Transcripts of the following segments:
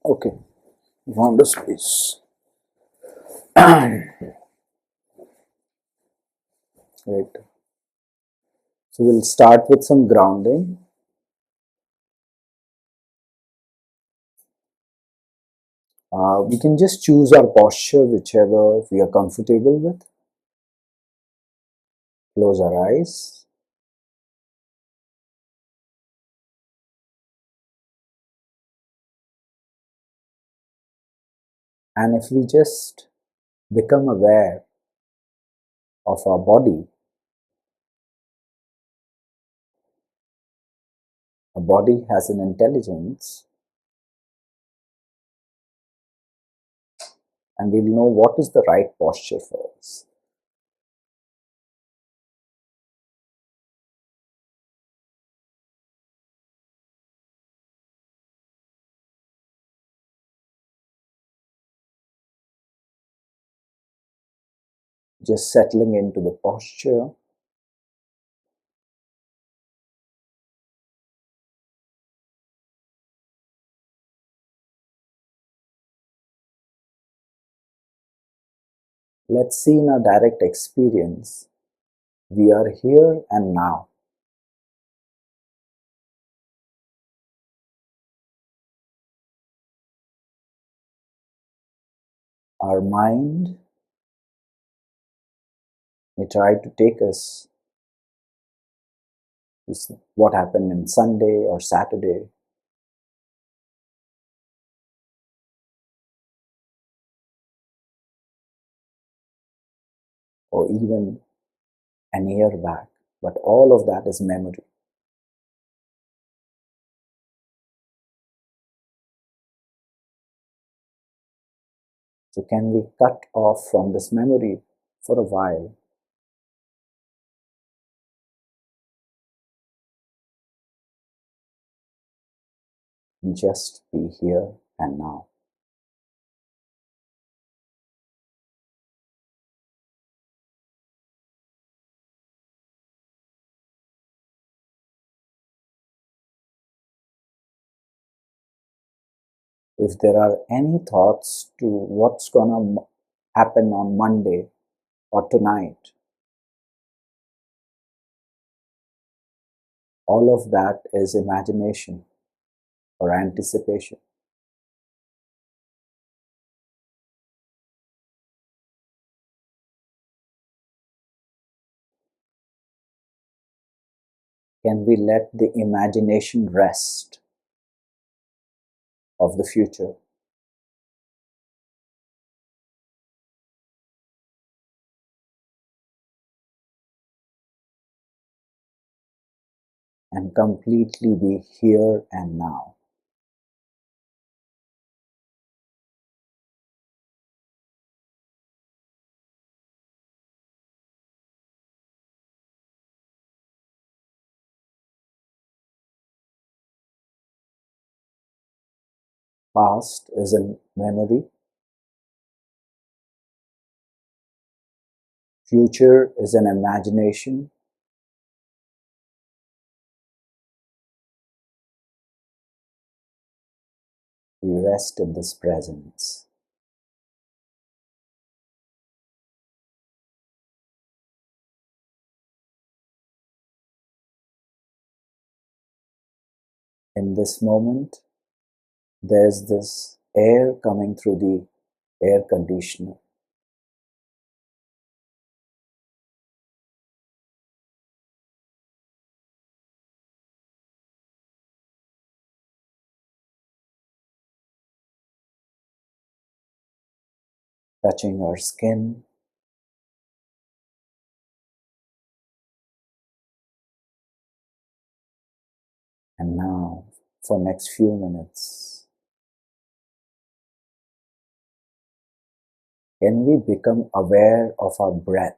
Okay, found a space. Right. So we'll start with some grounding. We can just choose our posture, whichever we are comfortable with. Close our eyes. And if we just become aware of our body, a body has an intelligence, and we'll know what is the right posture for us. Just settling into the posture. Let's see in our direct experience, we are here and now. Our mind may try to take us to what happened in Sunday or Saturday, or even an year back, but all of that is memory. So, can we cut off from this memory for a while and just be here and now? If there are any thoughts to what's gonna happen on Monday or tonight, all of that is imagination or anticipation. Can we let the imagination rest of the future and completely be here and now? Past is a memory, future is an imagination, we rest in this presence. In this moment, there's this air coming through the air conditioner. Touching our skin, and now for next few minutes, can we become aware of our breath?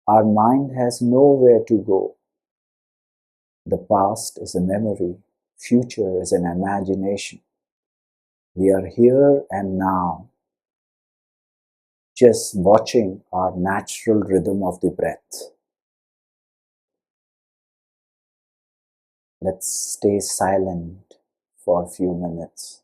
Our mind has nowhere to go. The past is a memory, future is an imagination. We are here and now, just watching our natural rhythm of the breath. Let's stay silent for a few minutes.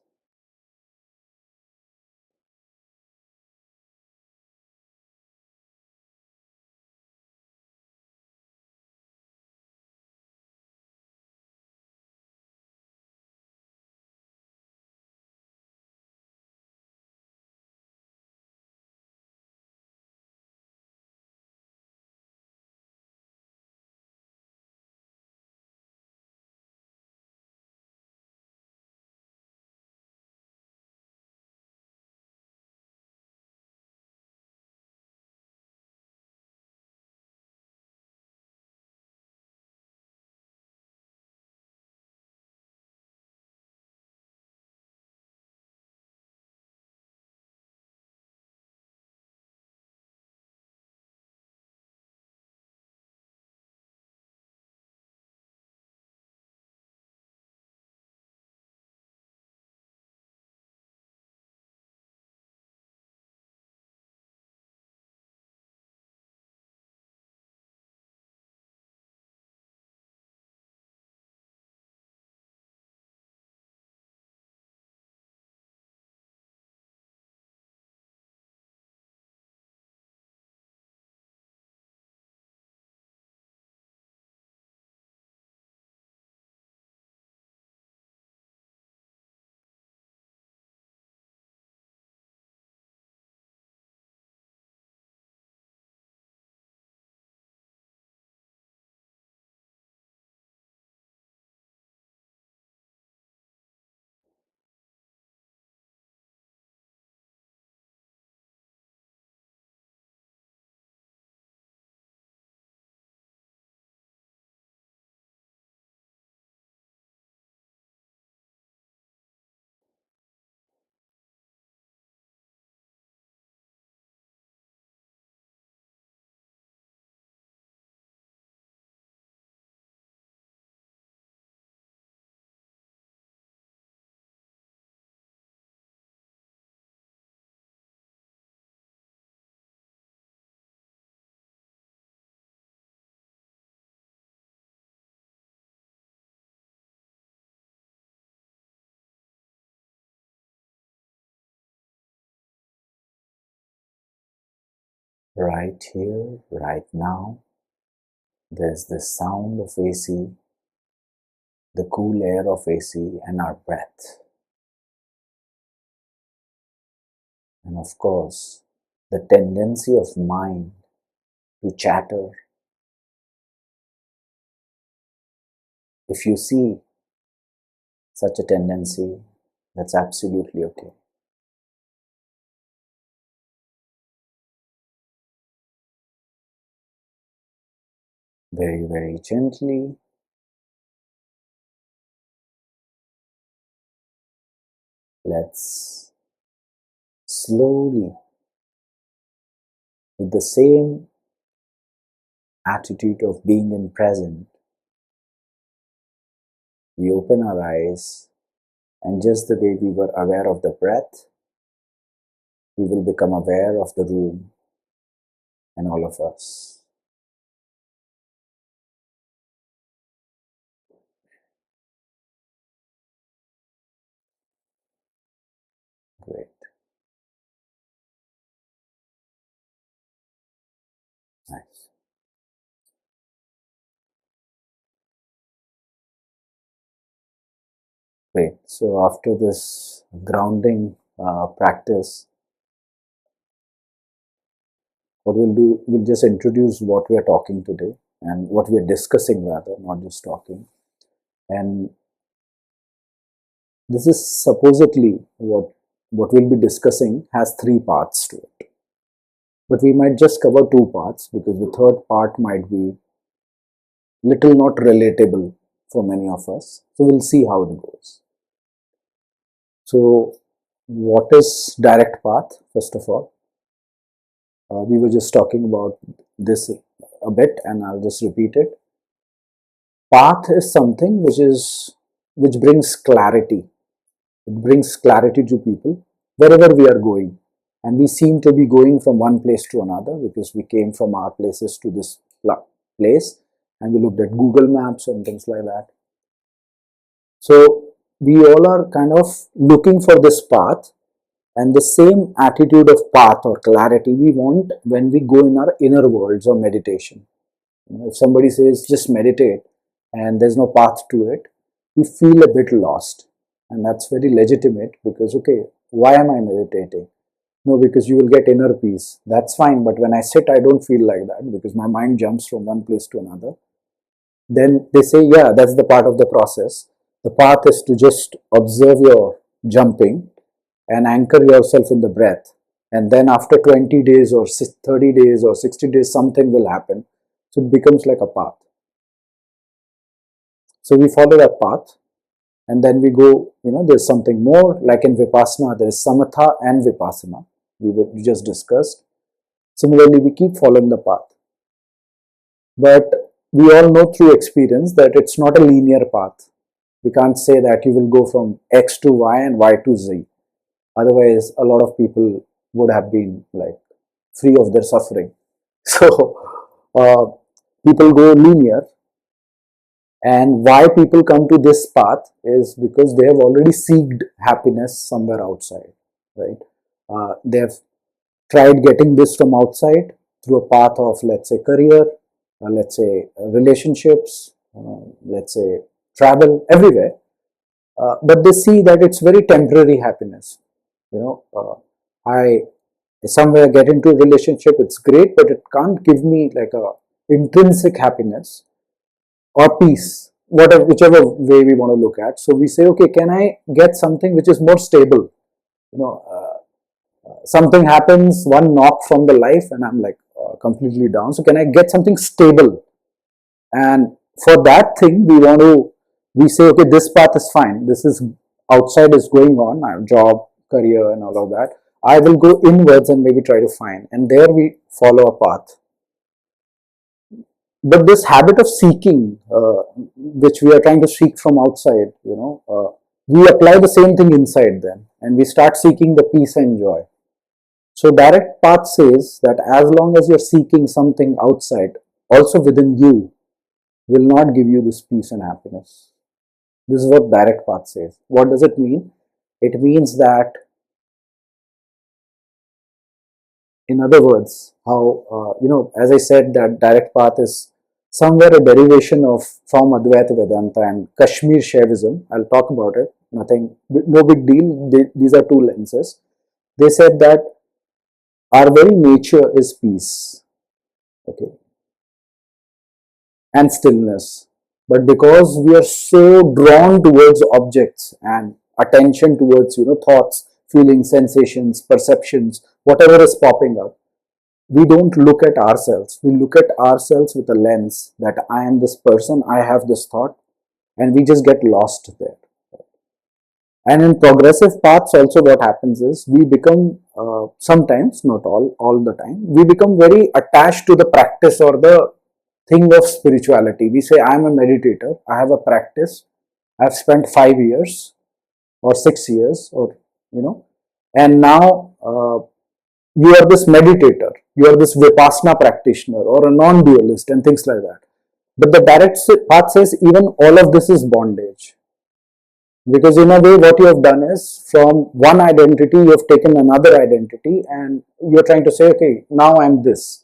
Right here, right now, there's the sound of AC, the cool air of AC, and our breath. And of course, the tendency of mind to chatter. If you see such a tendency, that's absolutely okay. Very, very gently, let's slowly, with the same attitude of being in present, we open our eyes, and just the way we were aware of the breath, we will become aware of the room and all of us. Great. Nice. Great. So after this grounding practice, what we'll do, we'll just introduce what we are talking today and what we are discussing rather, not just talking. And this is supposedly what we'll be discussing has three parts to it. But we might just cover two parts because the third part might be little not relatable for many of us. So we'll see how it goes. So what is direct path? First of all, we were just talking about this a bit, and I'll just repeat it. Path is something which brings clarity. It brings clarity to people wherever we are going. And we seem to be going from one place to another because we came from our places to this place, and we looked at Google Maps and things like that. So we all are kind of looking for this path, and the same attitude of path or clarity we want when we go in our inner worlds or meditation. If somebody says just meditate and there's no path to it, we feel a bit lost. And that's very legitimate because, okay, why am I meditating? No, because you will get inner peace. That's fine. But when I sit, I don't feel like that because my mind jumps from one place to another. Then they say, yeah, that's the part of the process. The path is to just observe your jumping and anchor yourself in the breath. And then after 20 days or 30 days or 60 days, something will happen. So it becomes like a path. So we follow that path, and then we go, there's something more, like in Vipassana, there is Samatha and Vipassana. We just discussed. Similarly, we keep following the path. But we all know through experience that it's not a linear path. We can't say that you will go from X to Y and Y to Z. Otherwise, a lot of people would have been like free of their suffering. So people go linear, and why people come to this path is because they have already seeked happiness somewhere outside, right? They have tried getting this from outside through a path of, let's say, career, let's say relationships, let's say travel, everywhere. But they see that it's very temporary happiness. I somewhere get into a relationship, it's great, but it can't give me like a intrinsic happiness or peace, whichever way we want to look at. So we say, okay, can I get something which is more stable? Something happens, one knock from the life, and I'm like completely down. So can I get something stable? And for that thing, we say, okay, this path is fine. This is outside is going on, my job, career, and all of that. I will go inwards and maybe try to find, and there we follow a path. But this habit of seeking, which we are trying to seek from outside, we apply the same thing inside then, and we start seeking the peace and joy. So direct path says that as long as you're seeking something outside, also within you will not give you this peace and happiness. This is what direct path says. What does it mean? It means that, in other words, how, as I said, that direct path is somewhere a derivation from Advaita Vedanta and Kashmir Shaivism. I'll talk about it. No big deal. These are two lenses. They said that our very nature is peace, okay, and stillness. But because we are so drawn towards objects and attention towards, thoughts, feelings, sensations, perceptions, whatever is popping up, we don't look at ourselves. We look at ourselves with a lens that I am this person, I have this thought, and we just get lost there. And in progressive paths also what happens is we become, sometimes, not all the time, we become very attached to the practice or the thing of spirituality. We say, I am a meditator, I have a practice, I've spent 5 years or 6 years or, and now you are this meditator, you are this Vipassana practitioner or a non-dualist and things like that. But the direct path says even all of this is bondage. Because in a way what you have done is from one identity you have taken another identity and you're trying to say, okay, now I'm this.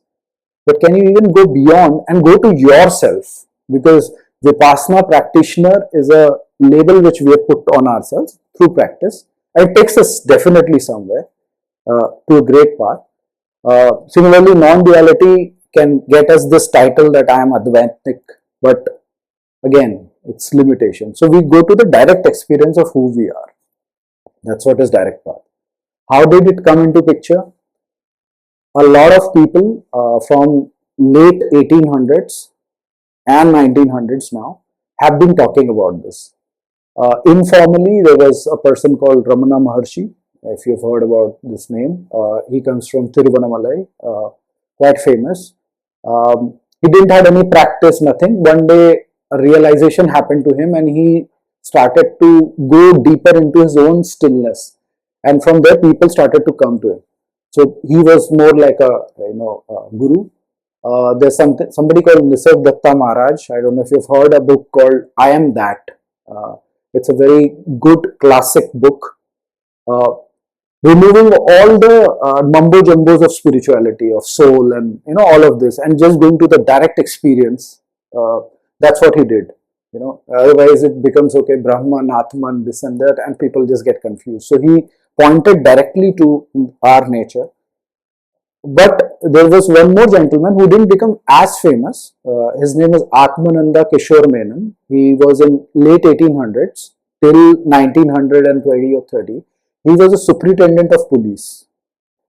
But can you even go beyond and go to yourself? Because Vipassana practitioner is a label which we have put on ourselves through practice. And it takes us definitely somewhere to a great path. Similarly, non-duality can get us this title that I am Advaitic, but again, it's limitation. So we go to the direct experience of who we are. That's what is direct path. How did it come into picture? A lot of people from late 1800s and 1900s now have been talking about this. Informally, there was a person called Ramana Maharshi, if you've heard about this name. He comes from Tiruvannamalai, quite famous. He didn't have any practice, nothing. One day, a realization happened to him and he started to go deeper into his own stillness, and from there people started to come to him. So he was more like a guru. There's somebody called Nisarg Datta Maharaj. I don't know if you've heard a book called I Am That. uh, it's a very good classic book, uh, removing all the mumbo jumbos of spirituality, of soul, and all of this, and just going to the direct experience. uh, that's what he did. Otherwise it becomes, okay, Brahman, Atman, this and that, and people just get confused. So he pointed directly to our nature. But there was one more gentleman who didn't become as famous. His name is Atmananda Kishore Menon. He was in late 1800s till 1920 or 30. He was a superintendent of police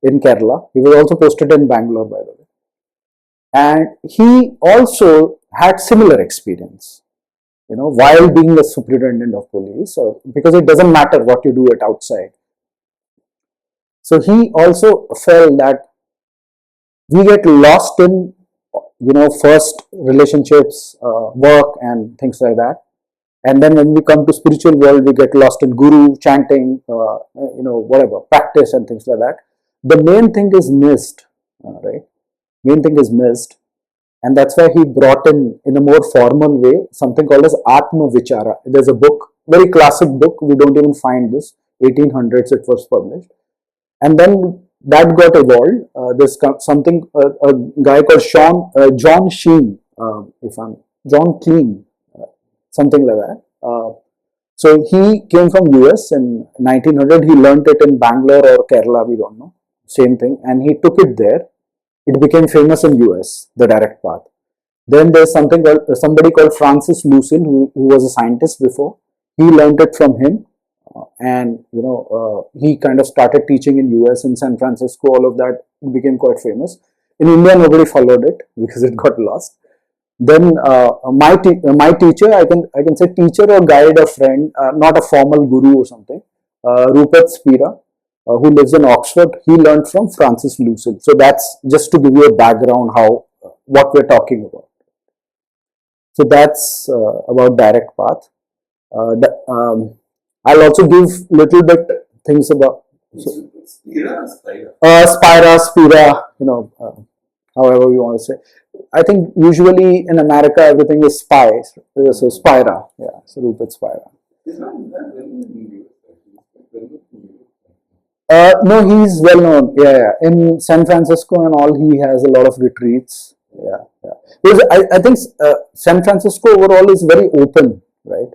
in Kerala. He was also posted in Bangalore, by the way. And he also had similar experience, while being the superintendent of police, because it doesn't matter what you do at outside. So he also felt that we get lost in, first relationships, work and things like that. And then when we come to spiritual world, we get lost in guru, chanting, whatever, practice and things like that. The main thing is missed, right? Main thing is missed. And that's why he brought in a more formal way, something called as Atma Vichara. There's a book, very classic book. We don't even find this. 1800s it was published. And then that got evolved. There's something, a guy called John Sheen, John Clean, something like that. So he came from US in 1900. He learned it in Bangalore or Kerala, we don't know. Same thing. And he took it there. It became famous in US, the direct path. Then there's somebody called Francis Lucille, who was a scientist before. He learned it from him. And he kind of started teaching in US, in San Francisco. All of that became quite famous. In India, nobody followed it because it got lost. Then my teacher, I can say teacher or guide or friend, not a formal guru or something, Rupert Spira, who lives in Oxford. He learned from Francis Lucille. So that's just to give you a background what we're talking about. So that's about direct path. I'll also give little bit things about Spira, however you want to say. I think usually in America everything is spy, so Spira, yeah, so Rupert Spira. No, he's well known. Yeah, in San Francisco and all, he has a lot of retreats. Yeah. Because I think San Francisco overall is very open, right?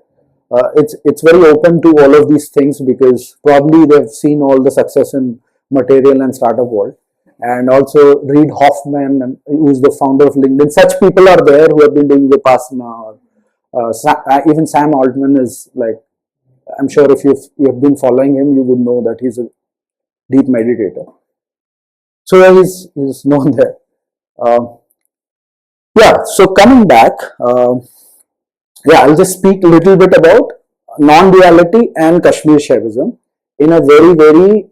It's very open to all of these things because probably they've seen all the success in material and startup world. And also Reid Hoffman, who is the founder of LinkedIn. Such people are there who have been doing Vipassana. Even Sam Altman is like, I'm sure if you've been following him, you would know that he's a deep meditator. So he's known there. So coming back, I'll just speak a little bit about non-duality and Kashmir Shaivism in a very, very,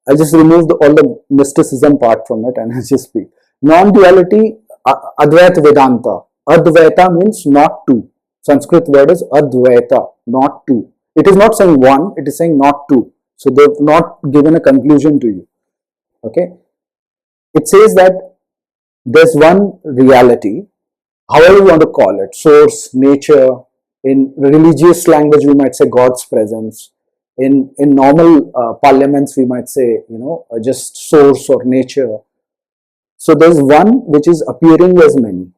I'll just remove all the mysticism part from it and I'll just speak. Non-duality, Advaita Vedanta. Advaita means not two. Sanskrit word is Advaita, not two. It is not saying one, it is saying not two. So they've not given a conclusion to you. Okay. It says that there's one reality, however you want to call it, source, nature. In religious language, we might say God's presence. In normal parliaments, we might say, just source or nature. So there's one which is appearing as many,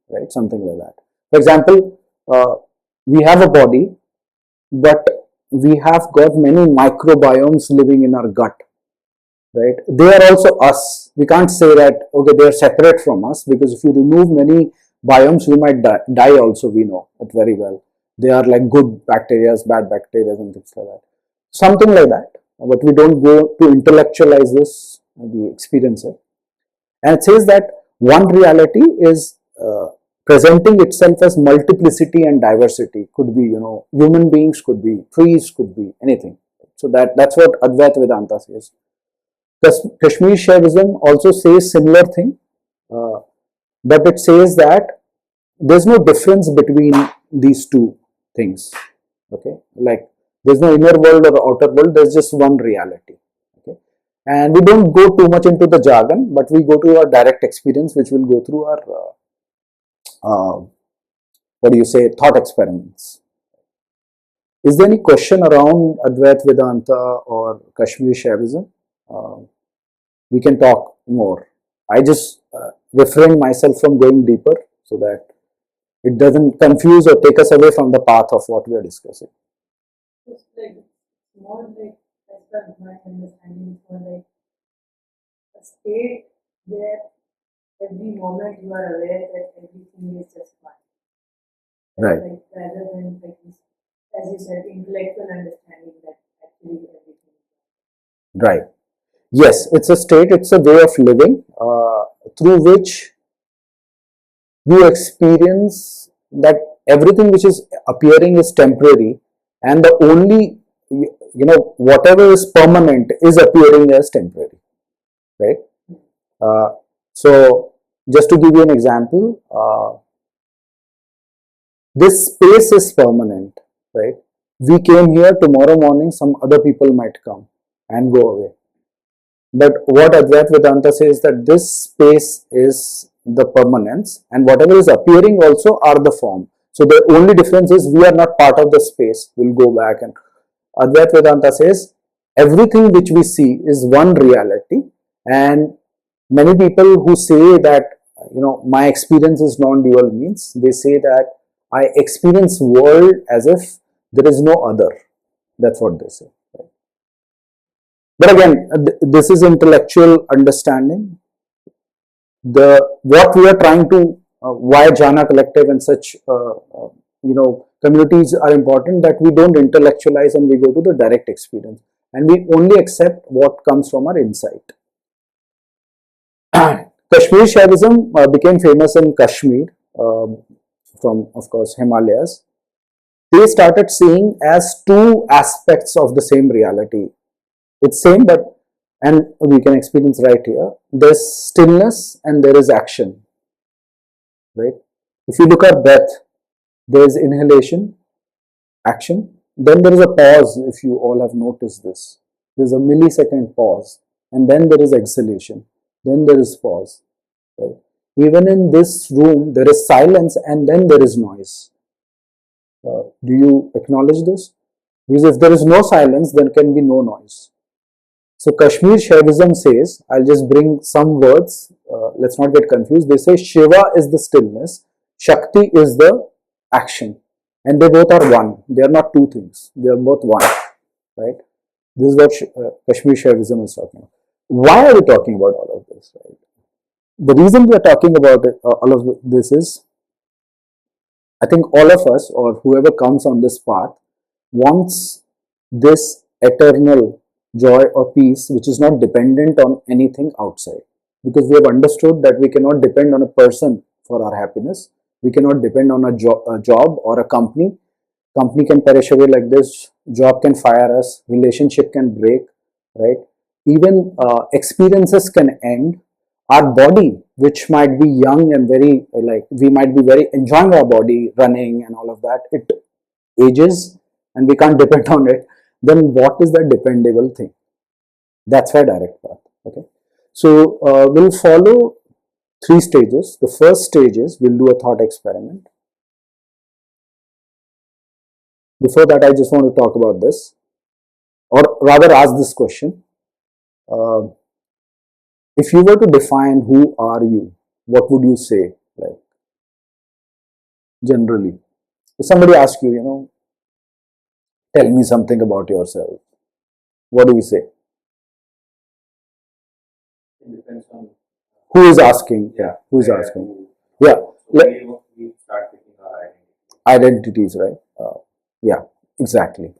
right? Something like that. For example, we have a body, but we have got many microbiomes living in our gut, right? They are also us. We can't say that, okay, they are separate from us, because if you remove many biomes, we might die also, we know it very well. They are like good bacteria, bad bacteria and things like that. Something like that. But we don't go to intellectualize this, we experience it. And it says that one reality is presenting itself as multiplicity and diversity. Could be, human beings, could be trees, could be anything. So that's what Advaita Vedanta says. Kashmir Shaivism also says similar thing, but it says that there's no difference between these two things. Okay, like there's no inner world or outer world, there's just one reality. Okay, and we don't go too much into the jargon, but we go to our direct experience, which will go through our what do you say, thought experiments. Is there any question around Advait Vedanta or Kashmiri Shaivism? We can talk more. I just refrain myself from going deeper so that it doesn't confuse or take us away from the path of what we are discussing. It's like more like, as per my understanding, it's more like a state where every moment you are aware that everything is just fine. Right. Like rather than like this, as you said, intellectual understanding that actually everything is fine. Right. Yes, it's a state, it's a way of living through which you experience that everything which is appearing is temporary, and the only, whatever is permanent is appearing as temporary, right? So just to give you an example, this space is permanent, right? We came here, tomorrow morning some other people might come and go away. But what Advait Vedanta says that this space is the permanence, and whatever is appearing also are the form. So the only difference is we are not part of the space. We'll go back, and Advait Vedanta says everything which we see is one reality. And many people who say that my experience is non-dual means they say that I experience world as if there is no other. That's what they say. But again, this is intellectual understanding. What we are trying to, why Jhana Collective and such, communities are important, that we don't intellectualize and we go to the direct experience, and we only accept what comes from our insight. Kashmir Shaivism became famous in Kashmir, from, of course, Himalayas. They started seeing as two aspects of the same reality. It's same, but, and we can experience right here, there's stillness and there is action, right? If you look at breath, there is inhalation, action, then there is a pause. If you all have noticed this, there's a millisecond pause, and then there is exhalation, then there is pause, right? Even in this room there is silence and then there is noise. Do you acknowledge this? Because if there is no silence, there can be no noise. So Kashmir Shaivism says, I'll just bring some words, let's not get confused. They say Shiva is the stillness, Shakti is the action, and they both are one. They are not two things, they are both one, right? This is what Kashmir Shaivism is talking about. Why are we talking about all of this, right? The reason we are talking about all of this is, I think all of us or whoever comes on this path wants this eternal joy or peace which is not dependent on anything outside, because we have understood that we cannot depend on a person for our happiness. We cannot depend on a job or a company. Company can perish away like this, job can fire us, relationship can break, right? Even experiences can end. Our body, which might be young and very, like, we might be very enjoying our body running and all of that, it ages and we can't depend on it. Then what is that dependable thing? That's why direct path. Okay, so we'll follow 3 stages. The first stage is we'll do a thought experiment. Before that, I just want to talk about this, or rather ask this question. If you were to define who are you, what would you say? Like, generally, if somebody asks you, tell me something about yourself, what do we say? It depends on who is asking. Yeah, who is asking. Yeah, we start picking our identities, right? Yeah, exactly.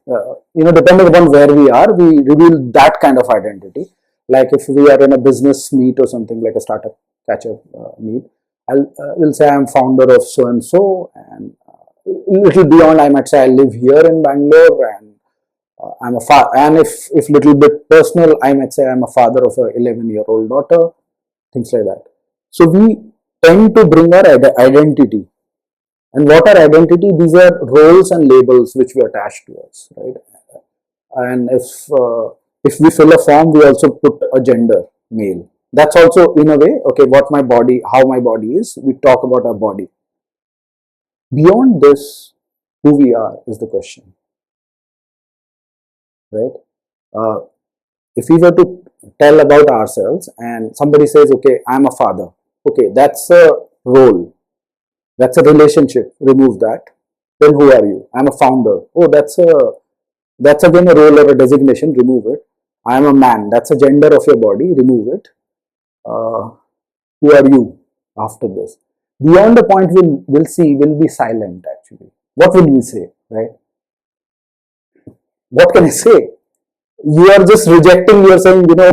Depending upon where we are, we reveal that kind of identity. Like if we are in a business meet or something like a startup catch-up meet, we'll say I'm founder of so and so, and little beyond, I might say I live here in Bangalore, and I'm a father. And if little bit personal, I might say I'm a father of a 11-year-old daughter, things like that. So we tend to bring our identity And what are identity? These are roles and labels which we attach to us, right? And if we fill a form, we also put a gender, male. That's also in a way, okay, what my body, how my body is. We talk about our body. Beyond this, who we are is the question, right? Uh, if we were to tell about ourselves and somebody says, okay, I'm a father, okay, that's a role, that's a relationship, remove that. Then who are you? I'm a founder. Oh, that's again a role or a designation, remove it. I'm a man, that's a gender of your body, remove it. Uh, who are you after this? Beyond the point we'll see, we'll be silent actually. What will we say, right? What can I say? You are just rejecting, you're saying, this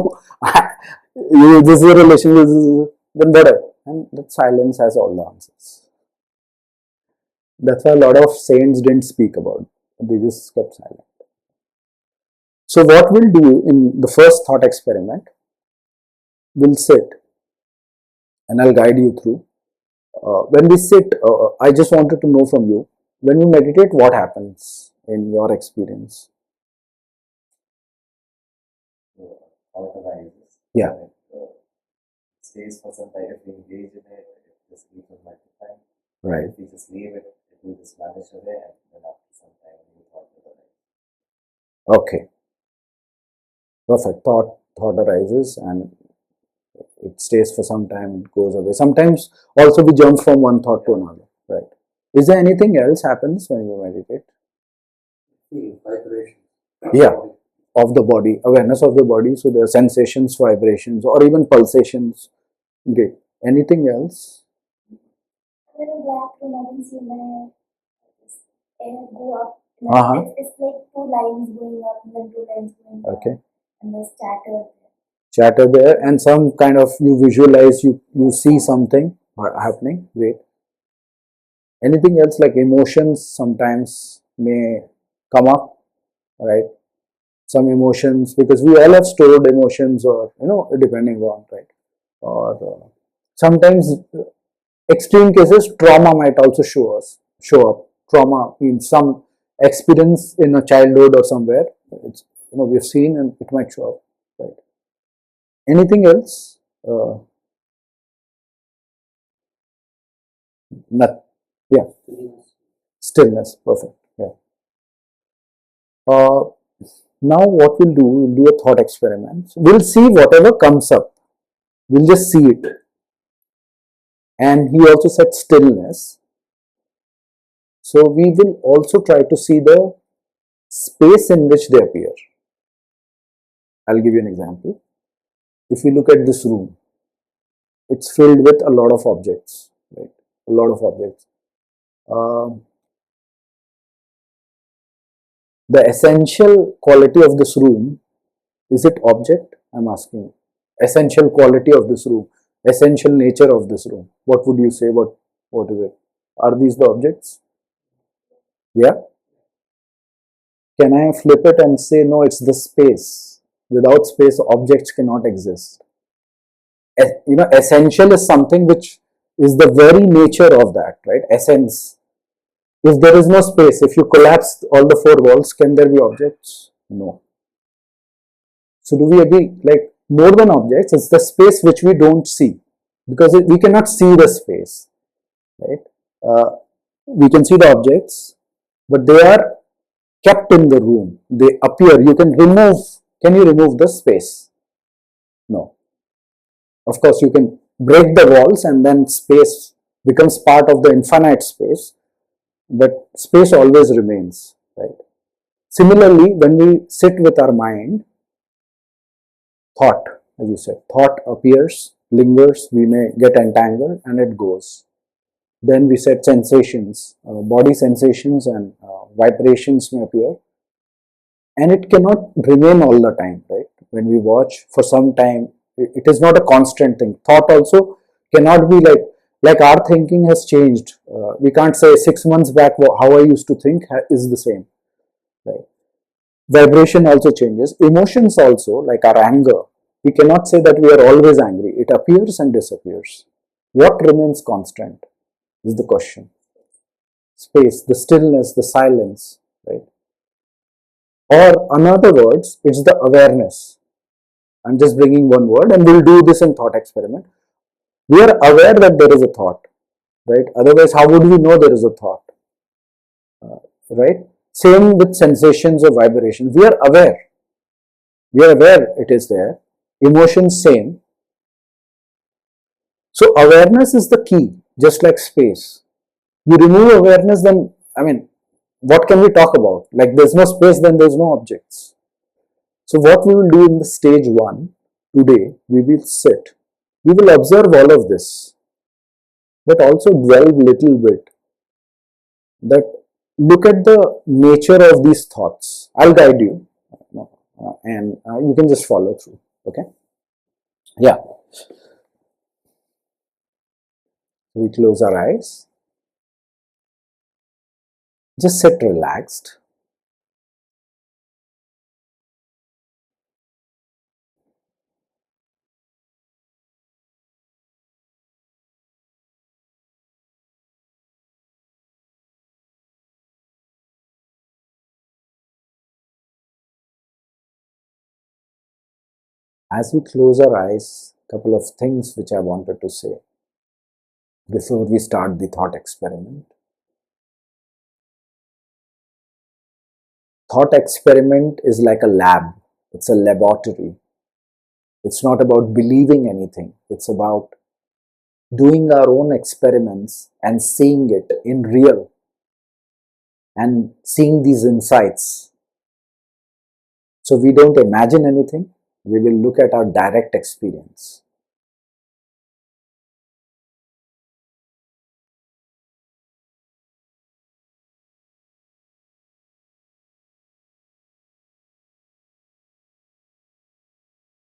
is a relation, then whatever. And that silence has all the answers. That's why a lot of saints didn't speak about it. They just kept silent. So what we'll do in the first thought experiment, we'll sit and I'll guide you through. When we sit, I just wanted to know from you, when you meditate, what happens in your experience? Thought arises. Yeah. Stays for some time. If we engage in it, it just leaves on my time. Right. If we just leave it, it will just vanish away, and then after some time, new thought will arise. Okay. Perfect. Thought arises and it stays for some time, it goes away. Sometimes also we jump from one thought to another, right? Is there anything else happens when you meditate? Feel vibration. Yeah, of the body, awareness of the body. So there are sensations, vibrations, or even pulsations. Great. Anything else? I'm in a black room, I can see my air go up. Uh-huh. It's like two lines going up and then two lines going down. Okay. And there's chatter. Chatter there, and some kind of you visualize, you see something happening. Great. Anything else like emotions sometimes may come up, right? Some emotions, because we all have stored emotions, or depending on, right? Or sometimes extreme cases, trauma might also show up. Trauma means some experience in a childhood or somewhere. It's we've seen, and it might show up, right? Anything else? Not, yeah. Stillness, perfect. Yeah. Now what we'll do a thought experiment. We'll see whatever comes up. We'll just see it. And he also said stillness. So we will also try to see the space in which they appear. I'll give you an example. If we look at this room, it's filled with a lot of objects, right? A lot of objects. The essential quality of this room, is it object? I'm asking. Essential quality of this room, essential nature of this room. What would you say? What is it? Are these the objects? Yeah? Can I flip it and say, no, it's the space. Without space, objects cannot exist. Essential is something which is the very nature of that, right? Essence. If there is no space, if you collapse all the four walls, can there be objects? No. So do we agree? Like, more than objects, it's the space which we don't see, because we cannot see the space, right? We can see the objects, but they are kept in the room. They appear. Can you remove the space? No. Of course, you can break the walls and then space becomes part of the infinite space, but space always remains, right? Similarly, when we sit with our mind, thought, as you said, thought appears, lingers, we may get entangled, and it goes. Then we said sensations, body sensations and vibrations may appear, and it cannot remain all the time, right? When we watch for some time, it is not a constant thing. Thought also cannot be like our thinking has changed. We can't say 6 months back how I used to think is the same, right? Vibration also changes. Emotions also, like our anger, we cannot say that we are always angry. It appears and disappears. What remains constant is the question. space, the stillness, the silence, right? Or, in other words, it's the awareness. I'm just bringing one word, and we'll do this in thought experiment. We are aware that there is a thought, right? Otherwise, how would we know there is a thought, right? Same with sensations or vibration. We are aware. We are aware it is there. Emotions, same. So, awareness is the key, just like space. You remove awareness, then, I mean, what can we talk about? Like, there's no space, then there's no objects. So, what we will do in the stage 1 today, we will sit. We will observe all of this, but also delve little bit that look at the nature of these thoughts. I'll guide you, and you can just follow through. Okay? Yeah. We close our eyes. Just sit relaxed. As we close our eyes, a couple of things which I wanted to say before we start the thought experiment. Thought experiment is like a lab. It's a laboratory. It's not about believing anything. It's about doing our own experiments and seeing it in real and seeing these insights. So we don't imagine anything. We will look at our direct experience.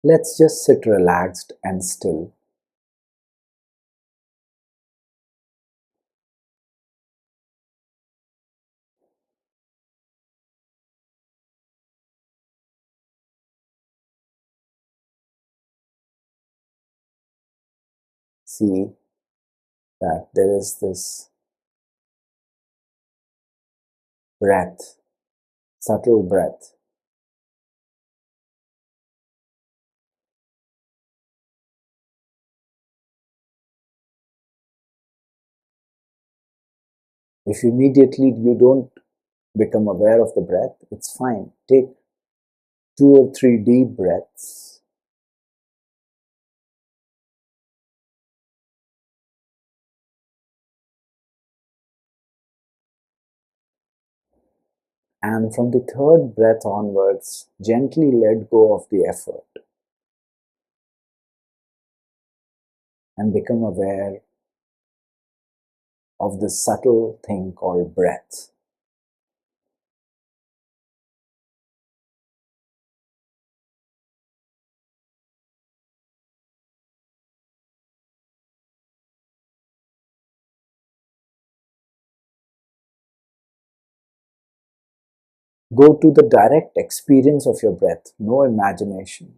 Let's just sit relaxed and still. See that there is this breath, subtle breath. If immediately you don't become aware of the breath, it's fine. Take 2 or 3 deep breaths. And from the third breath onwards, gently let go of the effort and become aware of this subtle thing called breath. Go to the direct experience of your breath, no imagination.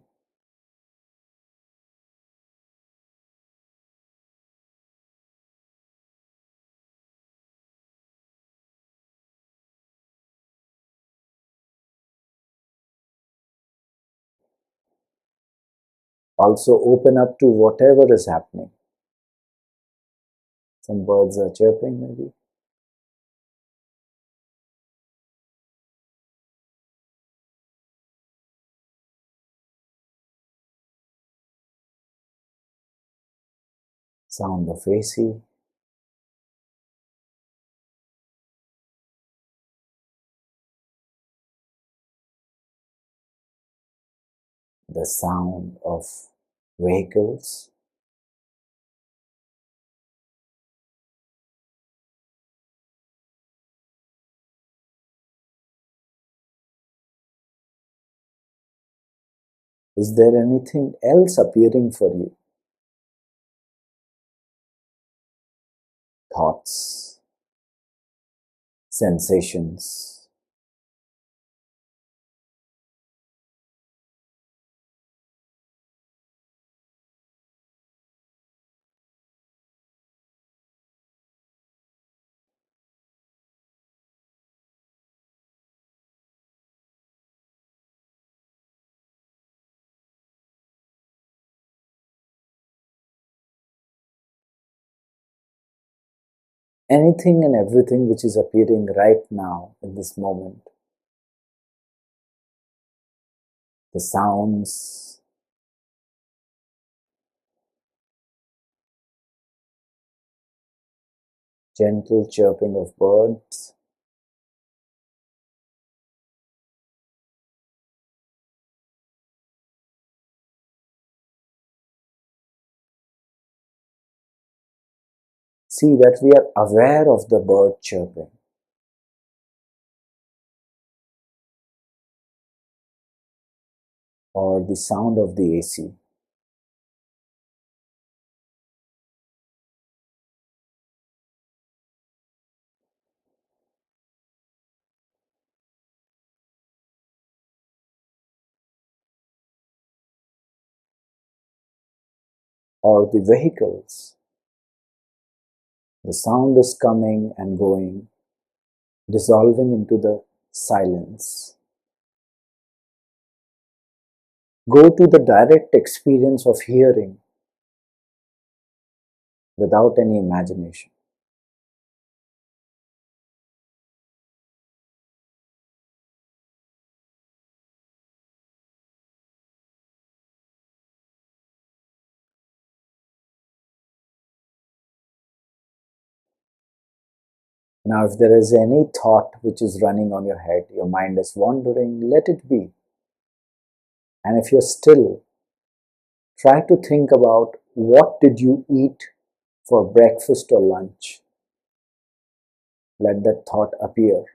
Also open up to whatever is happening. Some birds are chirping maybe. Sound of AC. The sound of vehicles. Is there anything else appearing for you? Thoughts, sensations. anything and everything which is appearing right now in this moment. The sounds, gentle chirping of birds, see that we are aware of the bird chirping, or the sound of the AC, or the vehicles. The sound is coming and going, dissolving into the silence. Go to the direct experience of hearing without any imagination. Now, if there is any thought which is running on your head, your mind is wandering, let it be. And if you're still, try to think about what did you eat for breakfast or lunch. Let that thought appear.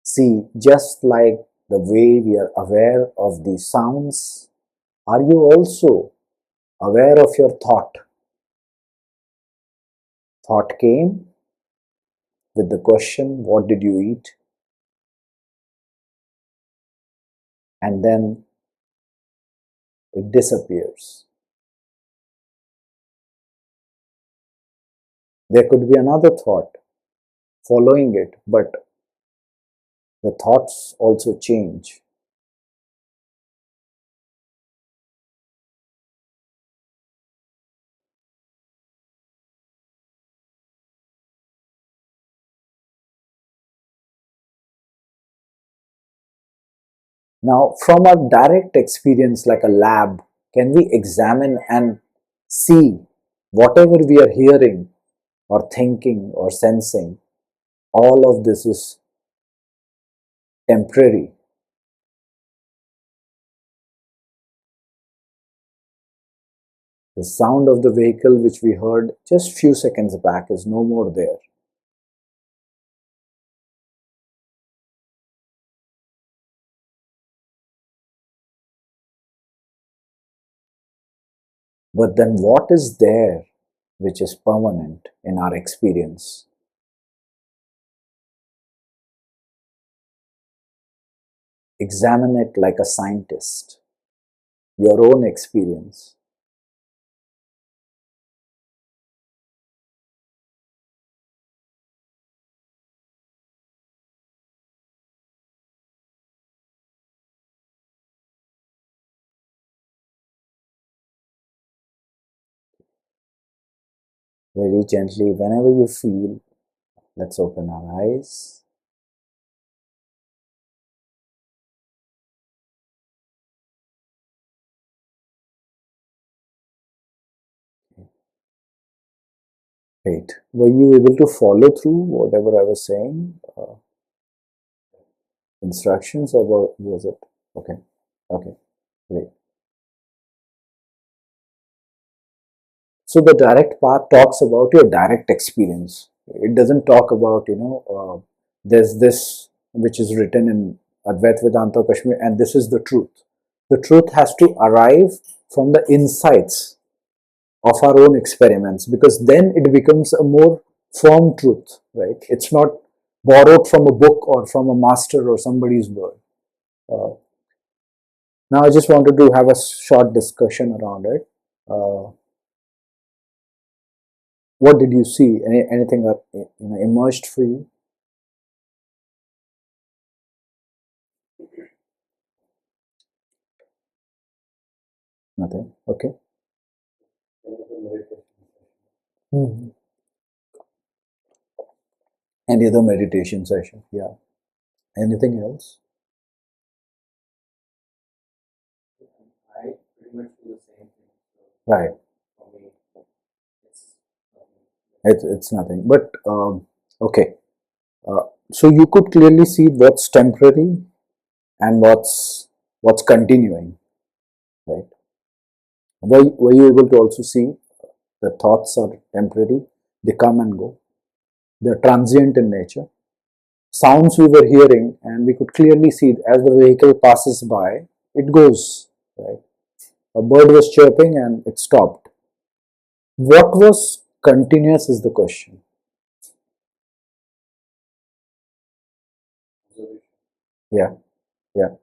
See, just like the way we are aware of the sounds, are you also aware of your thought? Thought came with the question, what did you eat? And then it disappears. There could be another thought following it, but the thoughts also change. Now, from a direct experience like a lab, can we examine and see whatever we are hearing or thinking or sensing, all of this is temporary. The sound of the vehicle which we heard just few seconds back is no more there. But then what is there which is permanent in our experience? Examine it like a scientist, your own experience. Very gently, whenever you feel, let's open our eyes. Great. Were you able to follow through whatever I was saying? Instructions, or was it? Okay. Okay. Great. So the direct path talks about your direct experience. It doesn't talk about, there's this which is written in Advait Vedanta Kashmir and this is the truth. The truth has to arrive from the insights of our own experiments, because then it becomes a more firm truth, right? It's not borrowed from a book or from a master or somebody's word. Now I just wanted to have a short discussion around it. what did you see? Anything emerged for you? Nothing. Okay. Hmm. Any other meditation session? Yeah. Anything else? I pretty much do the same thing. So Right. for me, it's nothing. It's nothing. But okay. So you could clearly see what's temporary and what's continuing, right? Were you able to also see the thoughts are temporary? They come and go. They're transient in nature. Sounds we were hearing, and we could clearly see as the vehicle passes by, it goes, right? A bird was chirping and it stopped. What was continuous is the question. Observation. Yeah, yeah.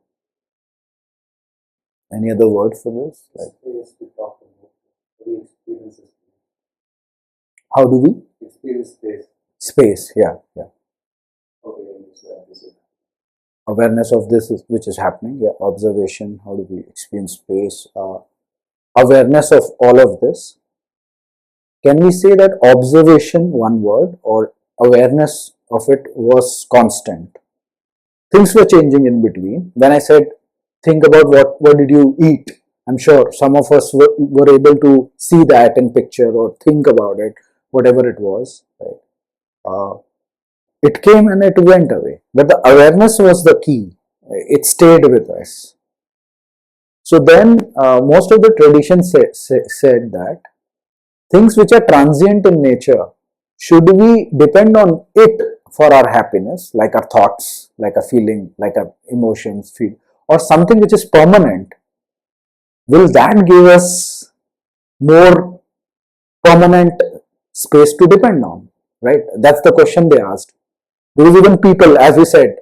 Any other word for this? Like, Space we talk about. We experience space. how do we? Experience space. Space, yeah, yeah. Okay, this is Awareness of this, which is happening, yeah. Observation, how do we experience space? Awareness of all of this. Can we say that observation, one word, or awareness of it was constant? Things were changing in between. When I said, think about what did you eat? I'm sure some of us were able to see that in picture or think about it, whatever it was. Right? It came and it went away. But the awareness was the key. It stayed with us. So then, most of the traditions said that things which are transient in nature, should we depend on it for our happiness, like our thoughts, like a feeling, like our emotions, feel, or something which is permanent? Will that give us more permanent space to depend on? Right? That's the question they asked. Because even people, as we said,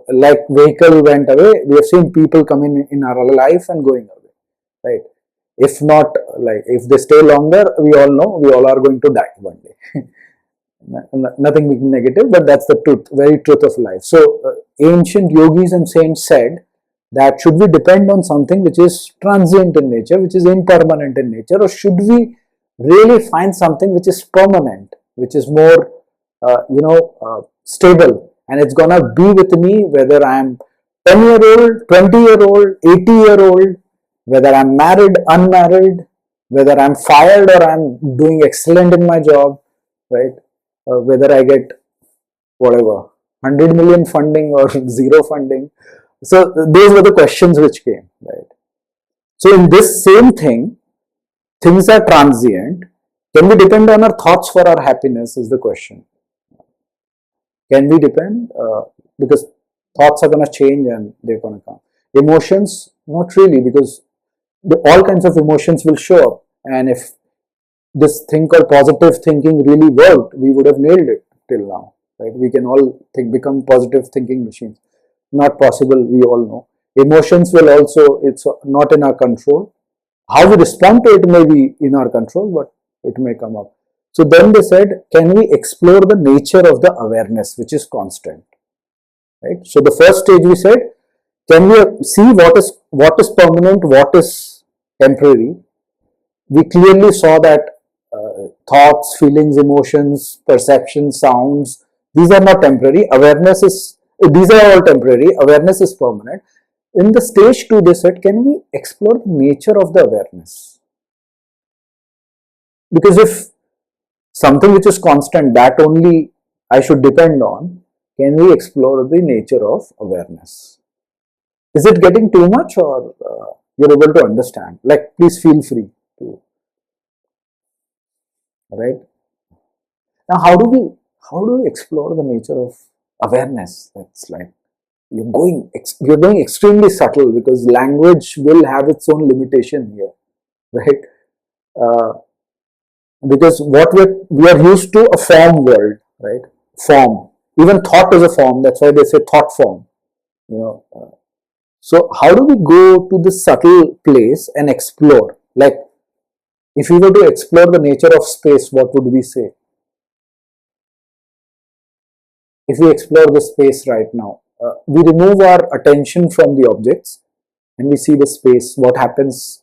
like vehicle went away, we have seen people coming in our life and going away. Right? If not, like if they stay longer, we all know we all are going to die one day. Nothing negative, but that's the truth, very truth of life. So ancient yogis and saints said that should we depend on something which is transient in nature, which is impermanent in nature, or should we really find something which is permanent, which is more stable, and it's gonna be with me whether I'm 10-year-old, 20-year-old, 80-year-old, whether I'm married, unmarried, whether I'm fired or I'm doing excellent in my job, right? Whether I get whatever 100 million funding or zero funding. So those were the questions which came, right? So in this same thing, things are transient. Can we depend on our thoughts for our happiness is the question. Can we depend? Because thoughts are going to change and they're going to come. Emotions, not really, because all kinds of emotions will show up. And if this thing called positive thinking really worked, we would have nailed it till now. Right? We can all become positive thinking machines. Not possible, we all know. Emotions will also, it's not in our control. How we respond to it may be in our control, but it may come up. So then they said, can we explore the nature of the awareness, which is constant? Right? So the first stage we said, can we see what is permanent, what is temporary? We clearly saw that thoughts, feelings, emotions, perceptions, sounds, these are not temporary. Awareness is, these are all temporary. Awareness is permanent. In the stage 2, they said, can we explore the nature of the awareness? Because if something which is constant, that only I should depend on, can we explore the nature of awareness? Is it getting too much, or you're able to understand? Like, please feel free to, right? Now, how do we explore the nature of awareness? That's like you're going extremely subtle, because language will have its own limitation here, right? Uh, because what we are used to a form world, right? Form, even thought is a form. That's why they say thought form. You know. So how do we go to this subtle place and explore? Like If we were to explore the nature of space, what would we say? If we explore the space right now, we remove our attention from the objects and we see the space, what happens?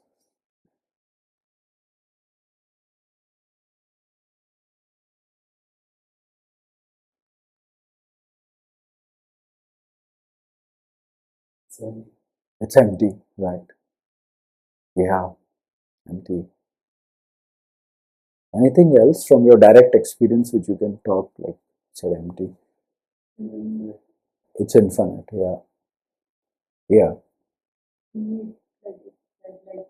So, It's empty, right? Yeah, empty. Anything else from your direct experience which you can talk like said empty? mm, It's infinite, yeah. Yeah, Mm, like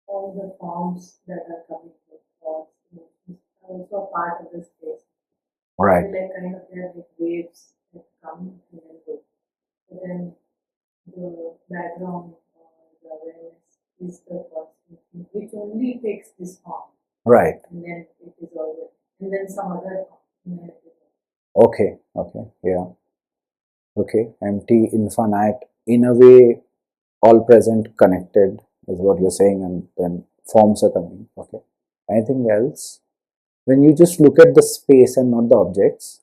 all the forms that are coming from thoughts, are also a part of the space. right, They're like kind of they're like waves that come and then go. But then the background or the awareness is the thoughts thinking, which only takes this form right. and then it is all there. And then some other form. And then it is Okay, okay, yeah. Okay, empty, infinite, in a way, all present, connected is what you're saying, and then forms are coming. Okay. Anything else? When you just look at the space and not the objects,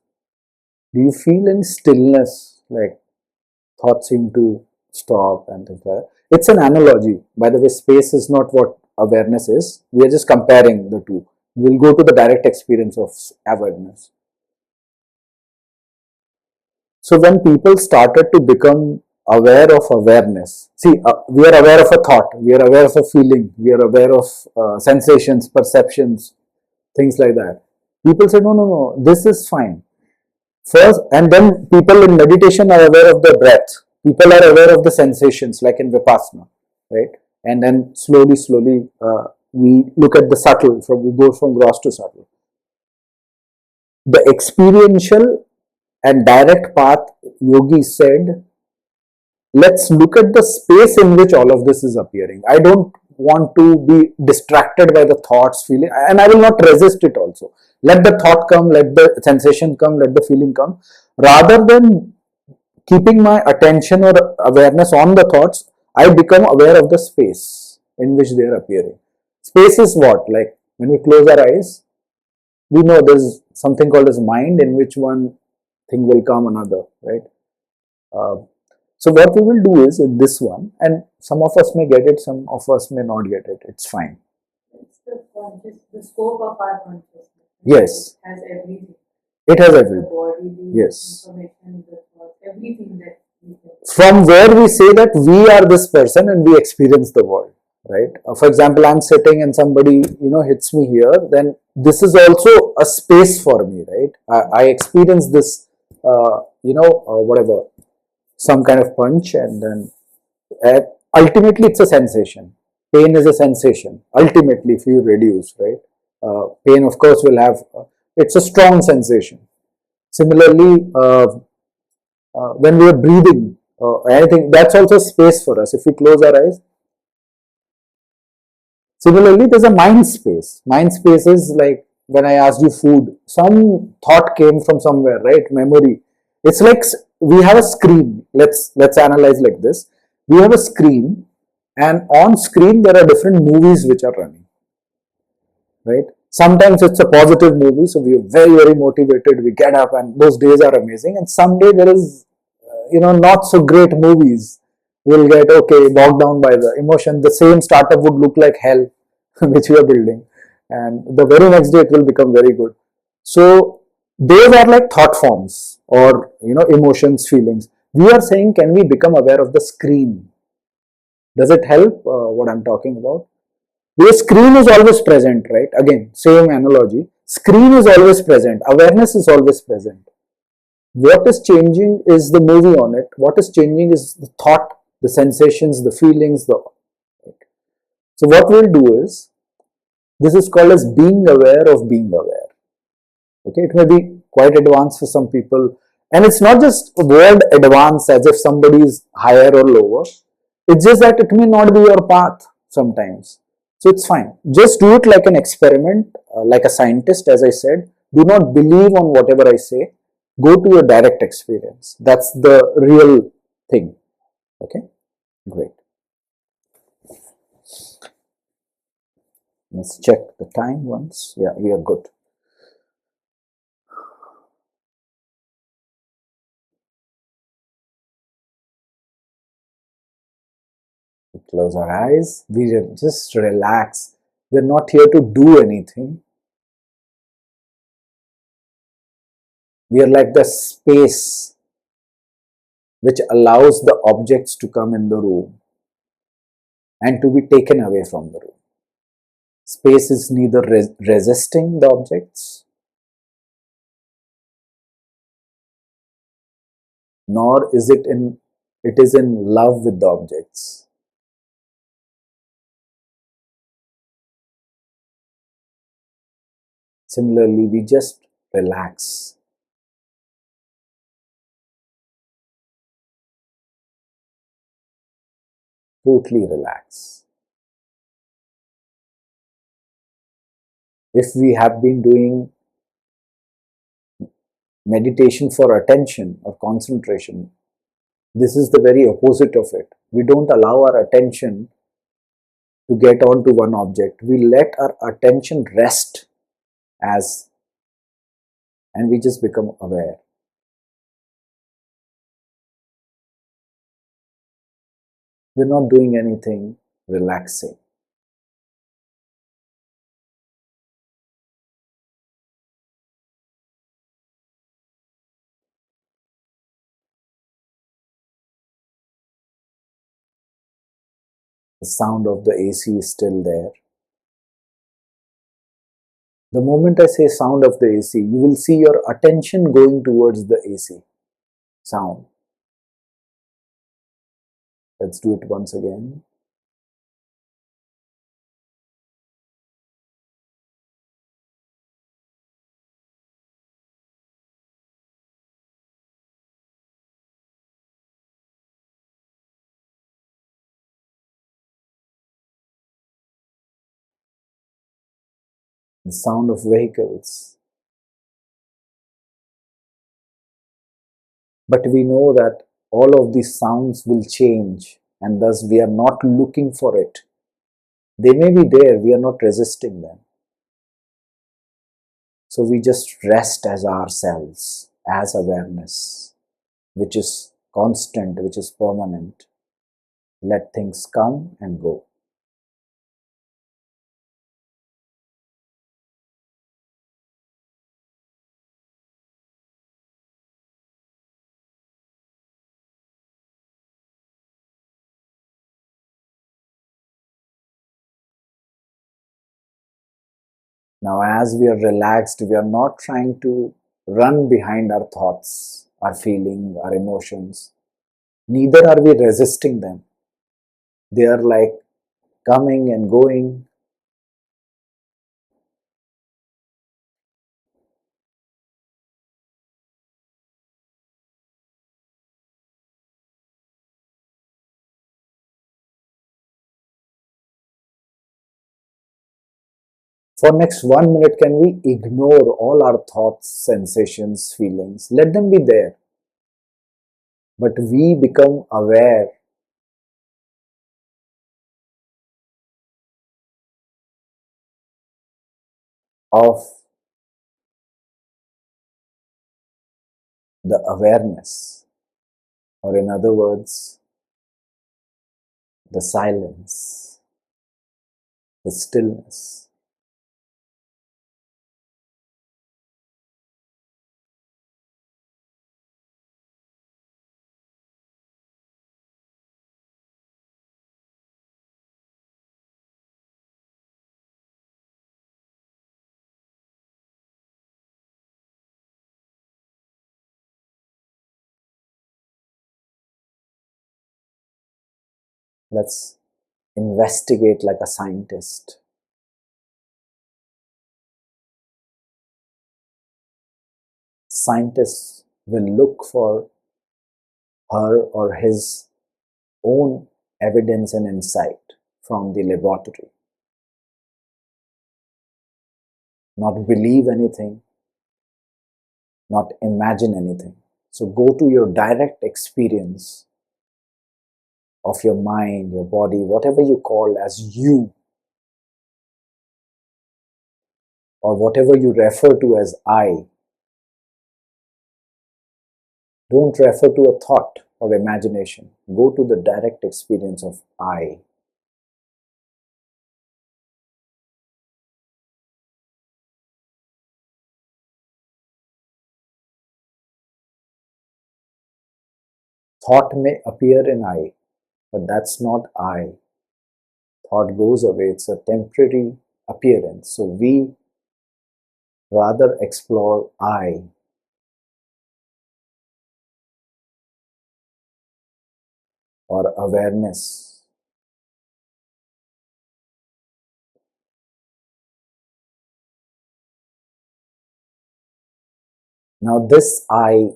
do you feel any stillness, like thoughts seem to stop and things like that? It's an analogy. By the way, space is not what awareness is. We are just comparing the two. We'll go to the direct experience of awareness. So when people started to become aware of awareness, see, we are aware of a thought, we are aware of a feeling, we are aware of sensations, perceptions, things like that. People say, no, no, no, this is fine. First, and then people in meditation are aware of the breath. People are aware of the sensations, like in Vipassana, right? And then slowly, slowly, we look at the subtle. We go from gross to subtle. The experiential and direct path, yogi said, let's look at the space in which all of this is appearing. I don't want to be distracted by the thoughts, feeling, and I will not resist it also. Let the thought come, let the sensation come, let the feeling come. Rather than keeping my attention or awareness on the thoughts, I become aware of the space in which they are appearing. Space is what? Like when we close our eyes, we know there's something called as mind, in which one thing will come another, right? Uh, so what we will do is in this one, and some of us may get it, some of us may not get it. It's fine. it's the scope of our consciousness. Yes, It has everything. it has The everything. body, the Yes. information, the thoughts, everything that we can. From where we say that we are this person and we experience the world, right? For example, I'm sitting and somebody hits me here, then this is also a space for me, right? I experience this, whatever, some kind of punch, and then uh, ultimately it's a sensation. Pain is a sensation. Ultimately, if you reduce, right? Pain, of course, will have. It's a strong sensation. Similarly, when we are breathing, anything, that's also space for us. If we close our eyes, similarly, there's a mind space. Mind space is like when I asked you food, some thought came from somewhere, right? Memory. It's like we have a screen. Let's analyze like this. We have a screen, and on screen there are different movies which are running, right? Sometimes it's a positive movie, so we are very very motivated. We get up, and those days are amazing. And someday there is not so great movies. We'll get bogged down by the emotion. The same startup would look like hell which we are building, and the very next day it will become very good. So those are like thought forms, or emotions, feelings. We are saying, can we become aware of the screen? Does it help what I'm talking about? Because screen is always present, right? Again, same analogy. Screen is always present. Awareness is always present. What is changing is the movie on it. What is changing is the thought, the sensations, the feelings. So what we'll do is, this is called as being aware of being aware. Okay, it may be quite advanced for some people, and it's not just word advanced as if somebody is higher or lower. It's just that it may not be your path sometimes. So it's fine. Just do it like an experiment, like a scientist, as I said. Do not believe on whatever I say. Go to your direct experience. That's the real thing. Okay, great. Let's check the time once. Yeah, we are good. We close our eyes. We just relax. We're not here to do anything. We are like the space which allows the objects to come in the room and to be taken away from the room. Space is neither resisting the objects nor is it is in love with the objects. Similarly, we just relax. Totally relax. If we have been doing meditation for attention or concentration, this is the very opposite of it. We don't allow our attention to get onto one object. We let our attention rest as, and we just become aware. We're not doing anything, relaxing. The sound of the AC is still there. The moment I say sound of the AC, you will see your attention going towards the AC sound. Let's do it once again. The sound of vehicles. But we know that all of these sounds will change, and thus we are not looking for it. They may be there, we are not resisting them. So we just rest as ourselves, as awareness, which is constant, which is permanent. Let things come and go. Now, as we are relaxed, we are not trying to run behind our thoughts, our feelings, our emotions. Neither are we resisting them. They are like coming and going. For next 1 minute, can we ignore all our thoughts, sensations, feelings? Let them be there. But we become aware of the awareness, or in other words, the silence, the stillness. Let's investigate like a scientist. Scientists will look for her or his own evidence and insight from the laboratory. Not believe anything, not imagine anything. So go to your direct experience of your mind, your body, whatever you call as you. or whatever you refer to as I, don't refer to a thought or imagination. Go to the direct experience of I. Thought may appear in I, but that's not I. Thought goes away, it's a temporary appearance. So we rather explore I, or awareness. Now, this I,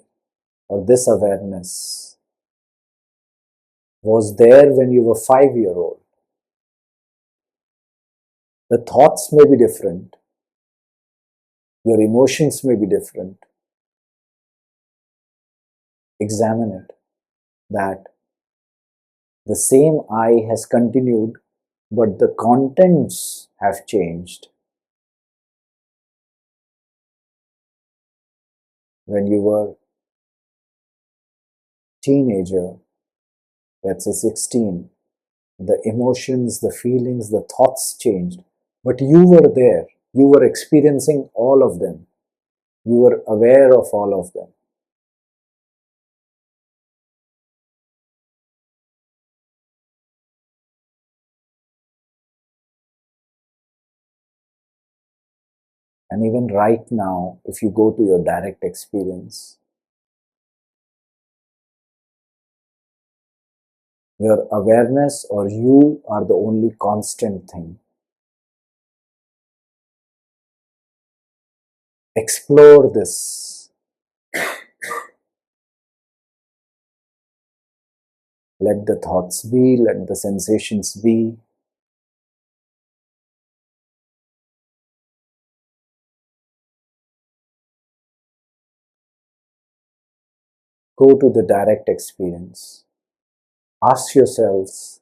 or this awareness, was there when you were 5 years old. The thoughts may be different, your emotions may be different. Examine it, that the same I has continued, but the contents have changed. When you were teenager, let's say 16, the emotions, the feelings, the thoughts changed, but you were there. You were experiencing all of them. You were aware of all of them. And even right now, if you go to your direct experience, your awareness or you are the only constant thing. Explore this. Let the thoughts be, let the sensations be. Go to the direct experience. Ask yourselves,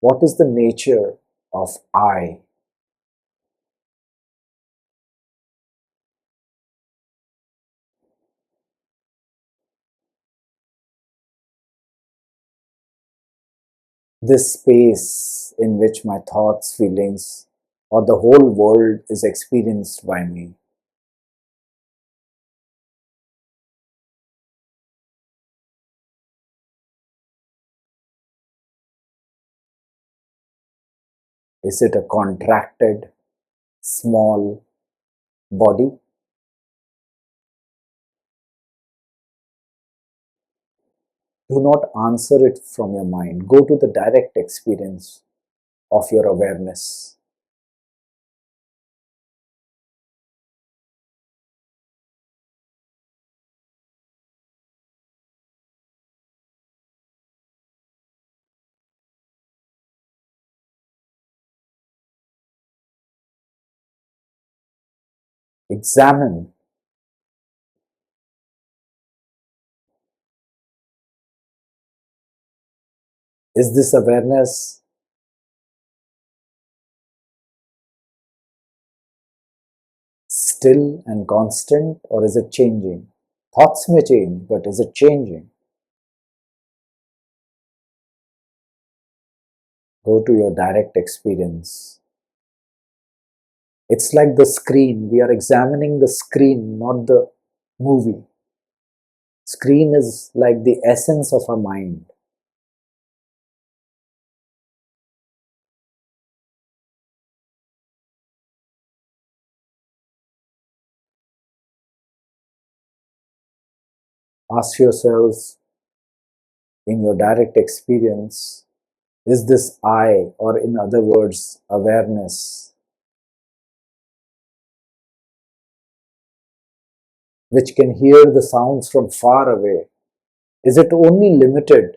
what is the nature of I? This space in which my thoughts, feelings, or the whole world is experienced by me. Is it a contracted, small body? Do not answer it from your mind. Go to the direct experience of your awareness. Examine. Is this awareness still and constant, or is it changing? Thoughts may change, but is it changing? Go to your direct experience. It's like the screen. We are examining the screen, not the movie. Screen is like the essence of our mind. Ask yourselves in your direct experience, is this I, or in other words, awareness, which can hear the sounds from far away? Is it only limited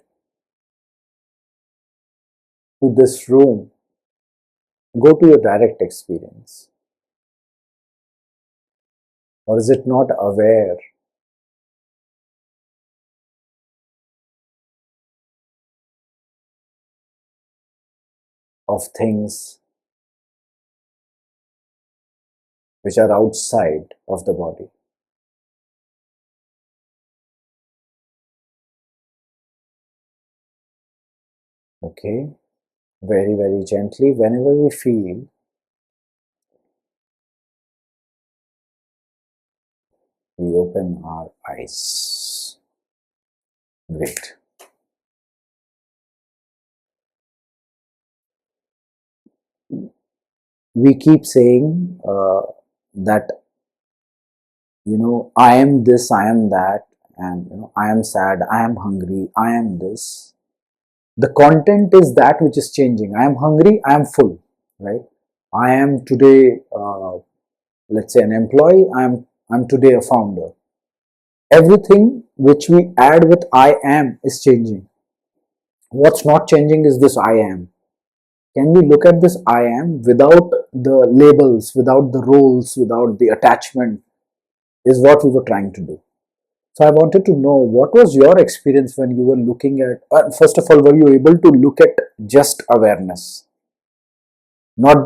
to this room? Go to your direct experience. Or is it not aware of things which are outside of the body. Okay, very, very gently, whenever we feel, we open our eyes. Great. We keep saying that, I am this, I am that, and I am sad, I am hungry, I am this. The content is that which is changing. I am hungry, I am full, right? I am today, let's say, an employee, I'm today a founder. Everything which we add with I am is changing. What's not changing is this I am. Can we look at this I am without the labels, without the roles, without the attachment, is what we were trying to do. So I wanted to know, what was your experience when you were looking at, first of all, were you able to look at just awareness? Not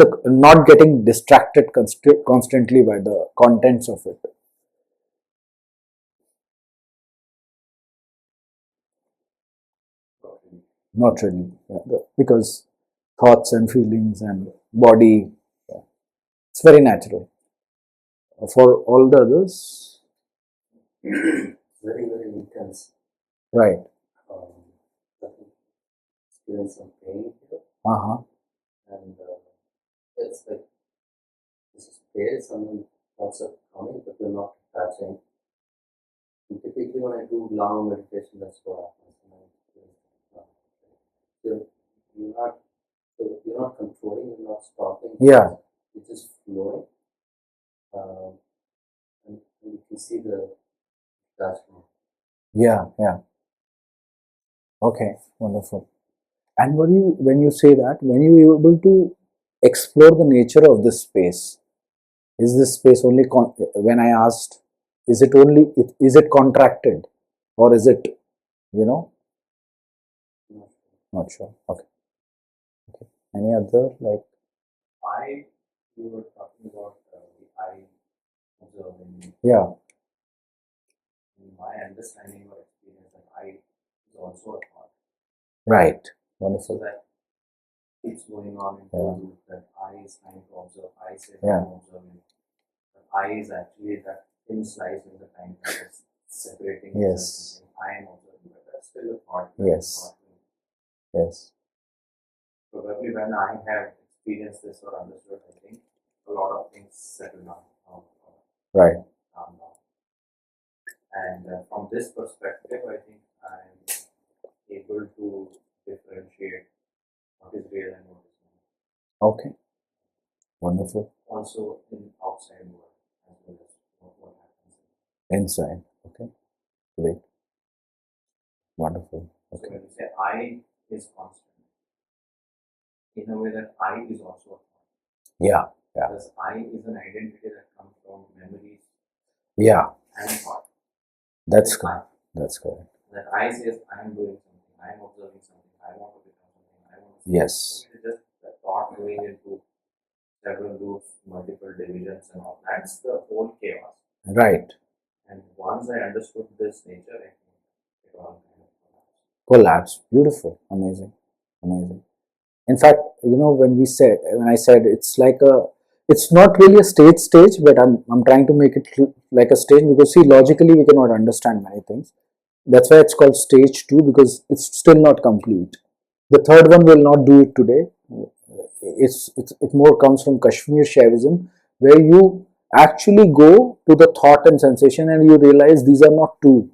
getting distracted constantly by the contents of it. Not really, because thoughts and feelings and body, it's very natural. For all the others, Very, very intense. right? Experience some pain here, and it's like this is there. Some thoughts are coming, but you're not attaching. And typically, when I do long meditation, that's what happens. You're, you're not you're not controlling, you're not stopping. Yeah, It's just flowing, and you can see the attachment. yeah. Okay, wonderful. And when you say that, when you were able to explore the nature of this space, is this space only, when I asked, is it contracted, or is it, not sure. Okay. Any other, like, We were talking about the eye observing. yeah, In my understanding or experience, that eye is also a thought. right, So wonderful. that it's going on in Yeah. two loops, that eye is trying to observe, eye says Yeah. I'm observing. The eye is actually that thin slice in the time that is separating Yes. I am observing, but that's still a thought. Yes. Yes. Probably when I have experienced this or understood, I think a lot of things settle down. Right. Calm down. And from this perspective, I think I'm able to differentiate what is real and what is not. Okay. Wonderful. Also in outside world as well as what happens Inside. Okay. Great. Wonderful. So Okay. when you say I is constant, in a way that I is also a thought. Yeah. Because I is an identity that comes from memories Yeah. and thought. That's correct. That's correct. That I says I am doing something, I am observing something, I want to become something, I want to see Yes. something. It is just the thought going into several loops, multiple divisions and all. That's the whole chaos. Right. And once I understood this nature, I think it all kind of Collapse. Beautiful. Amazing. Amazing. In fact, when I said it's not really a stage, but I'm trying to make it like a stage, because see, logically we cannot understand many things. That's why it's called stage 2, because it's still not complete. The third one will not do it today. It more comes from Kashmir Shaivism, where you actually go to the thought and sensation and you realize these are not two,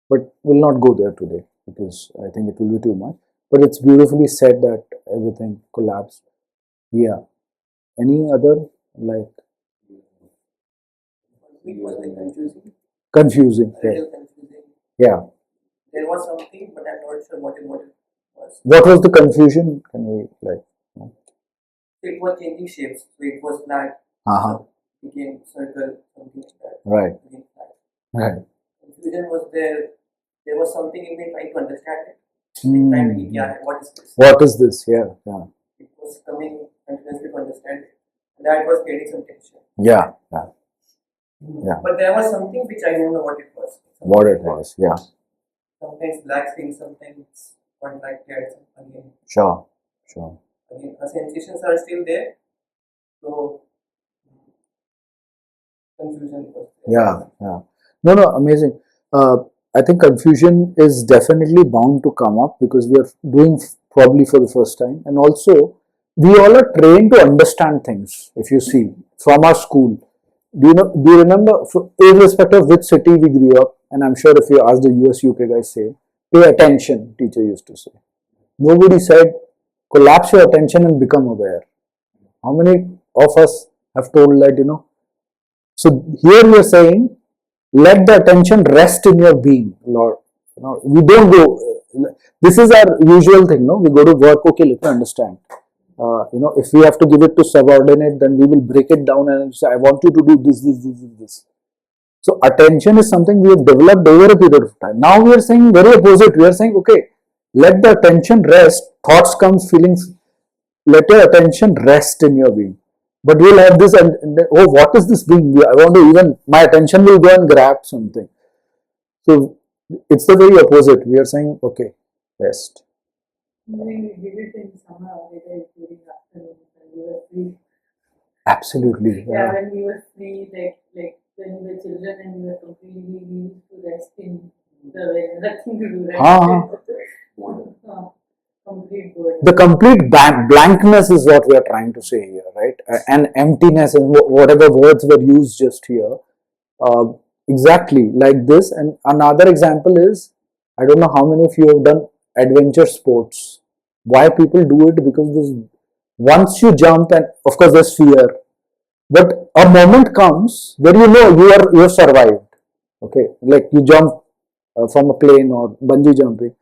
but we'll not go there today because I think it will be too much. But it's beautifully said that everything collapsed. Yeah. Any other, like, It was like confusing? a little confusing. Yeah. There was something, but I'm not sure what it was. What was the confusion? Can we, like? So it was changing shapes. So it was flat, became circle, something like that. Right. Became flat. Right. Confusion was there. There was something in me trying to understand it. Trying to, yeah, what is this? What is this? Yeah. It was coming continuously to understand it. That was creating some tension. Yeah. But there was something which I don't know what it was. What it was, yeah. Sometimes black things, sometimes contracted, again. Sure. Again, the sensations are still there. So confusion was there. Yeah. No, amazing. I think confusion is definitely bound to come up because we are doing probably for the first time, and also we all are trained to understand things. If you see from our school, do you remember, irrespective of which city we grew up, and I'm sure if you ask the US UK guys, say, pay attention. Teacher used to say. Nobody said collapse your attention and become aware. How many of us have told that, So here we are saying, let the attention rest in your being, Lord. We don't go. This is our usual thing, no? We go to work. Okay, let me understand. If we have to give it to subordinate, then we will break it down and say, I want you to do this. So attention is something we have developed over a period of time. Now we are saying very opposite. We are saying, okay, let the attention rest. Thoughts comes, feelings. Let your attention rest in your being. But we'll have this and what is this being? I want to my attention will go and grab something. So it's the very opposite. We are saying, okay, rest. When we did it in summer, during afternoon, when we were free. Absolutely. Yeah, when we were free, like when we were children and we were completely used to rest in the nothing to do, right? Complete boredom. The complete blankness is what we are trying to say here, right? And emptiness and whatever words were used just here. Exactly like this. And another example is, I don't know how many of you have done adventure sports. Why people do it? Because once you jump, and of course there's fear, but a moment comes where you have survived. Okay, like you jump from a plane or bungee jumping.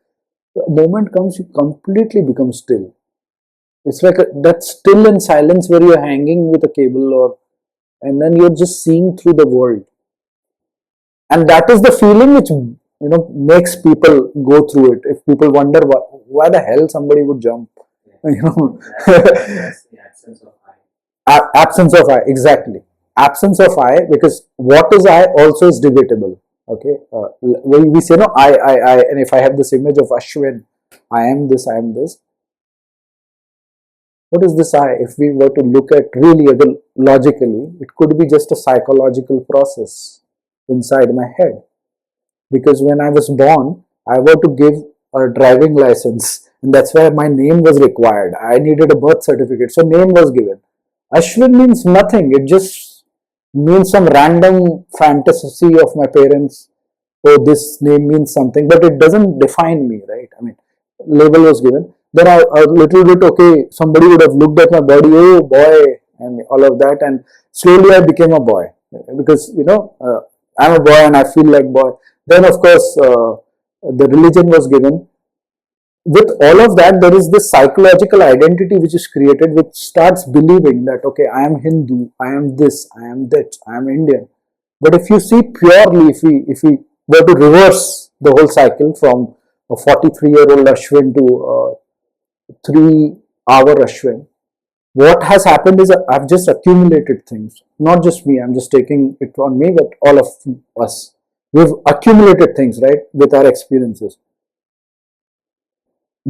The moment comes, you completely become still. It's like that still and silence where you're hanging with a cable, and then you're just seeing through the world. And that is the feeling which makes people go through it. If people wonder why the hell somebody would jump, That's the absence of I. Absence of I, exactly. Absence of I, because what is I also is debatable. Okay, we say no, I, and if I have this image of Ashwin, I am this. What is this I? If we were to look at really logically, it could be just a psychological process inside my head. Because when I was born, I were to give a driving license, and that's why my name was required. I needed a birth certificate, so name was given. Ashwin means nothing. It just means some random fantasy of my parents. Oh, this name means something, but it doesn't define me, right? I mean, label was given. Then a little bit, okay, somebody would have looked at my body, oh boy, and all of that, and slowly I became a boy because I'm a boy and I feel like boy. Then of course the religion was given. With all of that, there is this psychological identity which is created, which starts believing that, okay, I am Hindu, I am this, I am that, I am Indian. But if you see purely, if we were to reverse the whole cycle from a 43-year-old Ashwin to a 3-hour Ashwin, what has happened is I've just accumulated things. Not just me, I'm just taking it on me, but all of us. We've accumulated things, right, with our experiences.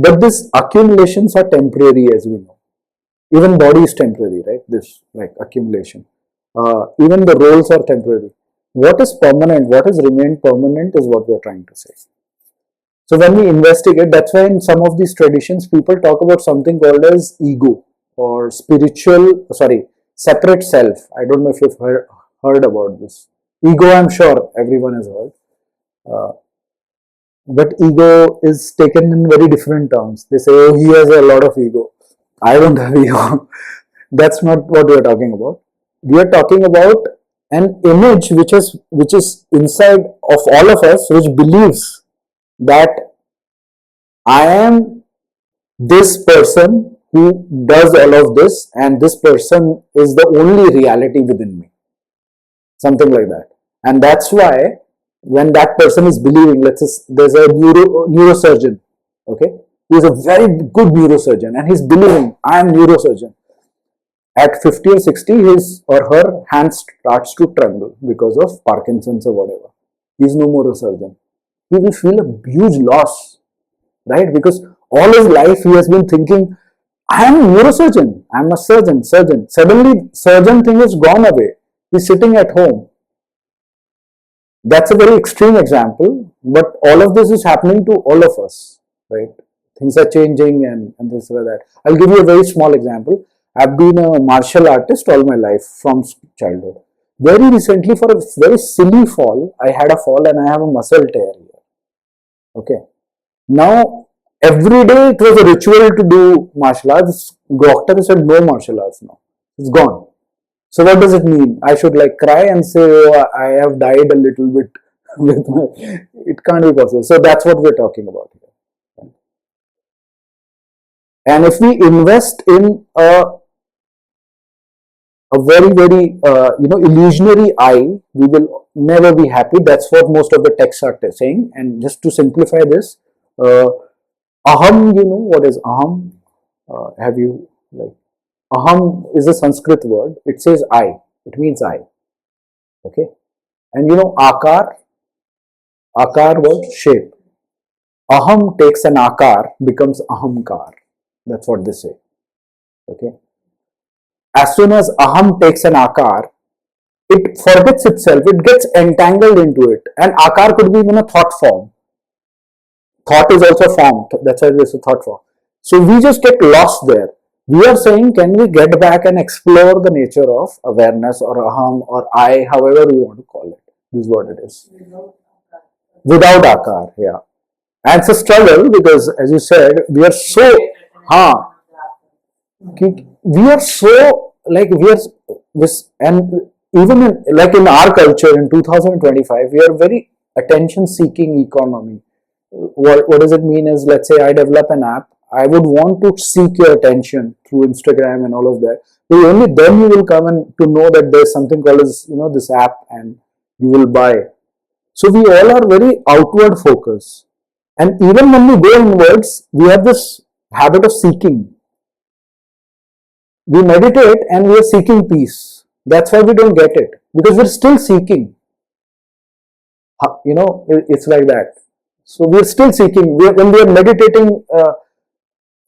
But these accumulations are temporary, as we know. Even body is temporary, right? This like accumulation. Even the roles are temporary. What is permanent, what has remained permanent is what we're trying to say. So when we investigate, that's why in some of these traditions, people talk about something called as ego or separate self. I don't know if you've heard about this. Ego, I'm sure everyone has heard. But ego is taken in very different terms. They say, oh, he has a lot of ego. I don't have ego. That's not what we are talking about. We are talking about an image which is inside of all of us, which believes that I am this person who does all of this, and this person is the only reality within me. Something like that. And that's why when that person is believing, let's say there's a neurosurgeon, okay, he's a very good neurosurgeon and he's believing I am neurosurgeon, at 50 or 60, his or her hand starts to tremble because of Parkinson's or whatever. He's no more a surgeon. He will feel a huge loss, right? Because all his life he has been thinking, I am a neurosurgeon, I am a surgeon. Suddenly, surgeon thing is gone away. He's sitting at home. That's a very extreme example, but all of this is happening to all of us, right? Things are changing and things like that. I'll give you a very small example. I've been a martial artist all my life from childhood. Very recently, for a very silly fall, I had a fall and I have a muscle tear here. Okay. Now, every day it was a ritual to do martial arts. Doctor said no martial arts now. It's gone. So what does it mean? I should like cry and say, oh, I have died a little bit with my, it can't be possible. So that's what we're talking about here. And if we invest in a very, very, illusionary I, we will never be happy. That's what most of the texts are saying. And just to simplify this, aham, you know what is aham? Have you, like, aham is a Sanskrit word. It says I. It means I. Okay. And you know akar word, shape. Aham takes an akar, becomes ahamkar. That's what they say. Okay. As soon as aham takes an akar, it forgets itself, it gets entangled into it. And akar could be in a thought form. Thought is also form, that's why there's a thought form. So we just get lost there. We are saying, can we get back and explore the nature of awareness or aham or I, however we want to call it. This is what it is. Without akar, yeah. And it's a struggle because, as you said, we are so, we are so, like, we are, and even in, like in our culture in 2025, we are very attention seeking economy. What does it mean is, let's say I develop an app, I would want to seek your attention through Instagram and all of that. But only then you will come and to know that there's something called as, this app and you will buy. So we all are very outward focused. And even when we go inwards, we have this habit of seeking. We meditate and we are seeking peace. That's why we don't get it. Because we're still seeking. It's like that. So we're still seeking. When we are meditating,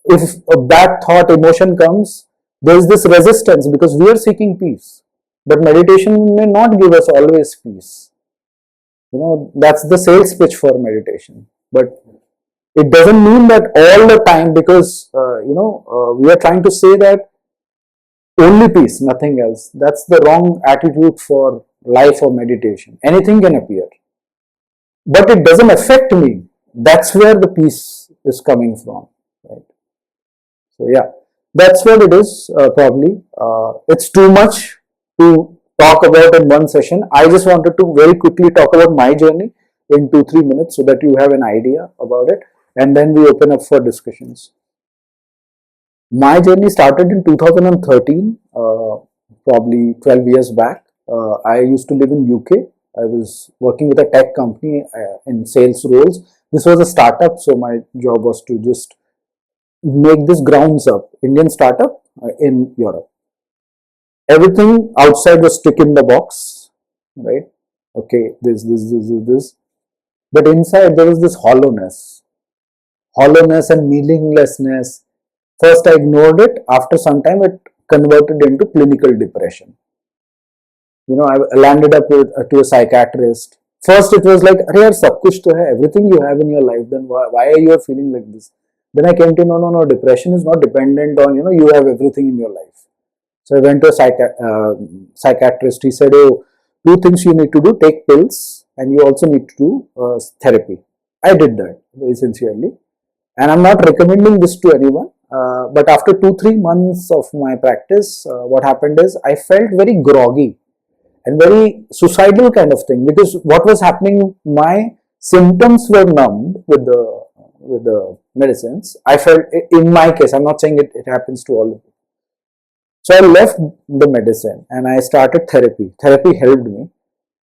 if a bad thought, emotion comes, there is this resistance because we are seeking peace. But meditation may not give us always peace. That's the sales pitch for meditation. But it doesn't mean that all the time, because, we are trying to say that only peace, nothing else. That's the wrong attitude for life or meditation. Anything can appear. But it doesn't affect me. That's where the peace is coming from. Right? So yeah, that's what it is, probably. It's too much to talk about in one session. I just wanted to very quickly talk about my journey in 2-3 minutes so that you have an idea about it. And then we open up for discussions. My journey started in 2013, probably 12 years back. I used to live in UK. I was working with a tech company in sales roles. This was a startup, so my job was to just make this grounds up, Indian startup in Europe. Everything outside was tick in the box, right? Okay, this. But inside there was this hollowness and meaninglessness. First I ignored it. After some time it converted into clinical depression. I landed up to a psychiatrist. First it was like, yaar, sab kuch to hai, everything you have in your life, then why are you feeling like this? Then I came to know, no, depression is not dependent on, you have everything in your life. So I went to a psychiatrist. He said, oh, 2 things you need to do, take pills and you also need to do therapy. I did that very sincerely. And I'm not recommending this to anyone. But after 2-3 months of my practice, what happened is I felt very groggy and very suicidal kind of thing, because what was happening, my symptoms were numbed with the medicines. I felt, in my case, I'm not saying it happens to all of you. So I left the medicine and I started therapy. Therapy helped me.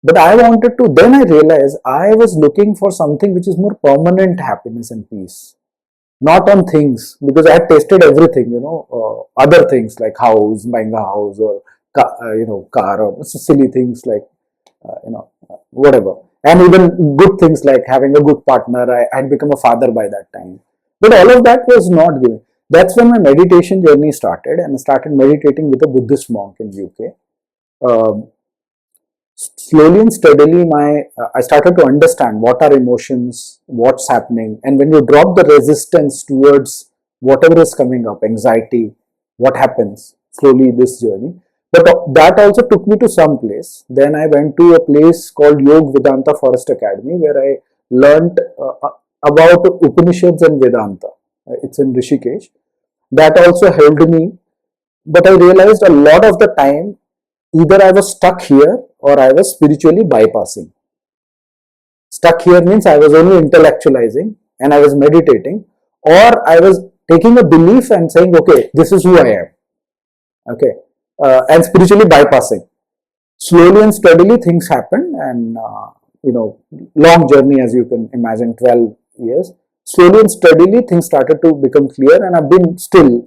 But I wanted to, then I realized I was looking for something which is more permanent happiness and peace. not on things, because I had tasted everything, other things like house, buying a house, or car, or silly things like whatever, and even good things like having a good partner. I had become a father by that time, but all of that was not giving. That's when my meditation journey started, and I started meditating with a Buddhist monk in UK. Um, Slowly and steadily, I started to understand what are emotions, what's happening, and when you drop the resistance towards whatever is coming up, anxiety, what happens slowly this journey. But that also took me to some place. Then I went to a place called Yog Vedanta Forest Academy, where I learned about Upanishads and Vedanta. It's in Rishikesh. That also helped me, but I realized a lot of the time either I was stuck here or I was spiritually bypassing. Stuck here means I was only intellectualizing and I was meditating, or I was taking a belief and saying, okay, this is who I am. Okay, and spiritually bypassing. Slowly and steadily things happened, and long journey, as you can imagine, 12 years. Slowly and steadily things started to become clear, and I've been still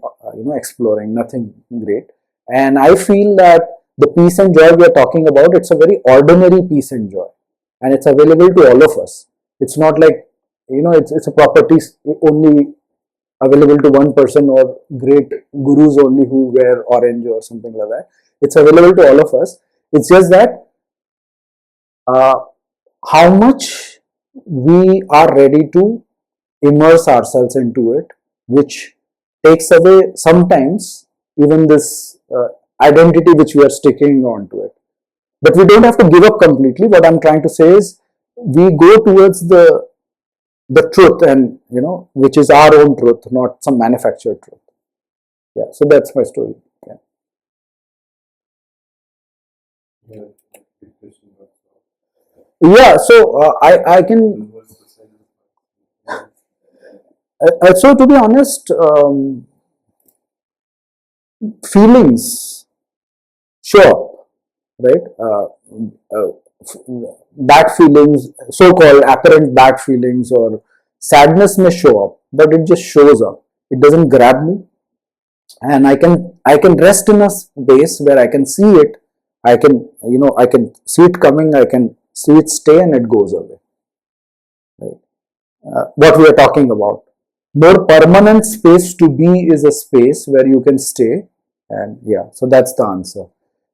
exploring, nothing great. And I feel that the peace and joy we are talking about, it's a very ordinary peace and joy, and it's available to all of us. It's not like it's a property only available to one person, or great gurus only who wear orange or something like that. It's available to all of us. It's just that uh, how much we are ready to immerse ourselves into it, which takes away sometimes even this identity which we are sticking on to it. But we don't have to give up completely. What I'm trying to say is we go towards the truth, and which is our own truth, not some manufactured truth. Yeah, so that's my story. Yeah. Yeah, so I can. So to be honest, feelings show up, right? Bad feelings, so-called apparent bad feelings, or sadness may show up, but it just shows up. It doesn't grab me, and I can rest in a space where I can see it. I can see it coming. I can see it stay, and it goes away. Right? What we are talking about. More permanent space to be is a space where you can stay, and yeah, so that's the answer.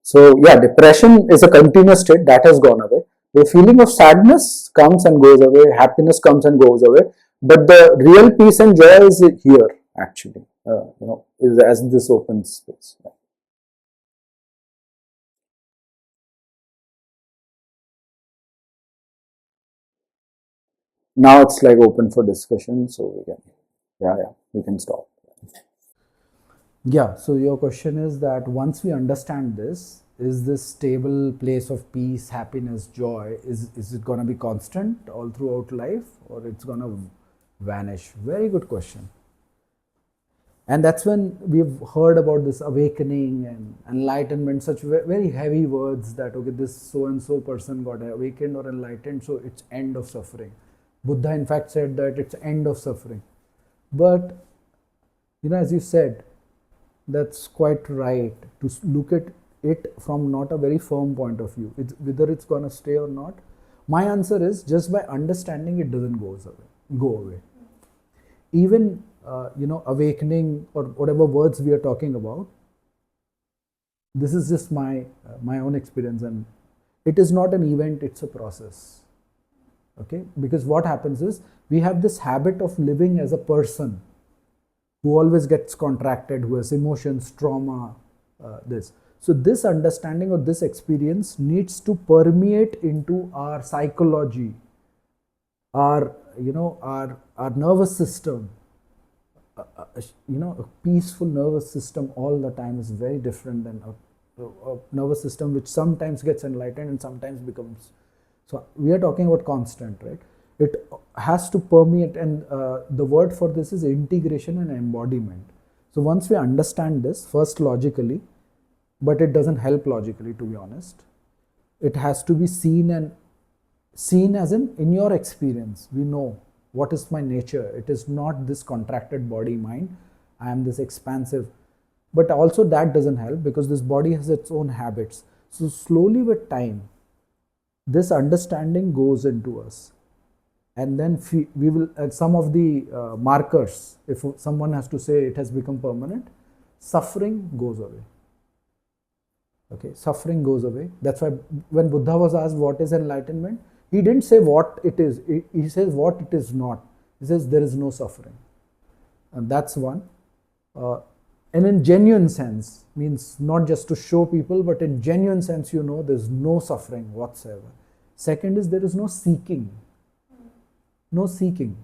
So yeah, depression is a continuous state that has gone away. The feeling of sadness comes and goes away, happiness comes and goes away, but the real peace and joy is here actually. Is as this open space. Now it's like open for discussion, so we can, yeah, we can stop. Yeah, so your question is that once we understand this, is this stable place of peace, happiness, joy, is it going to be constant all throughout life, or it's going to vanish? Very good question. And that's when we've heard about this awakening and enlightenment, such very heavy words that, okay, this so and so person got awakened or enlightened, so it's end of suffering. Buddha, in fact, said that it's end of suffering. But, as you said, that's quite right to look at it from not a very firm point of view. Whether it's going to stay or not. My answer is just by understanding it doesn't go away. Even awakening or whatever words we are talking about. This is just my own experience, and it is not an event; it's a process. Okay, because what happens is we have this habit of living as a person who always gets contracted, who has emotions, trauma, this. So this understanding or this experience needs to permeate into our psychology, our nervous system. A peaceful nervous system all the time is very different than a nervous system which sometimes gets enlightened and sometimes becomes. So we are talking about constant, right? It has to permeate, and the word for this is integration and embodiment. So once we understand this, first logically, but it doesn't help logically, to be honest, it has to be seen as in your experience. We know what is my nature. It is not this contracted body mind. I am this expansive. But also that doesn't help, because this body has its own habits. So slowly with time, this understanding goes into us. And then we will, some of the markers, if someone has to say it has become permanent, suffering goes away. Okay, suffering goes away. That's why when Buddha was asked what is enlightenment, he didn't say what it is. He says what it is not. He says there is no suffering. And that's one. And in genuine sense, means not just to show people, but in genuine sense, there's no suffering whatsoever. Second is there is no seeking. No seeking.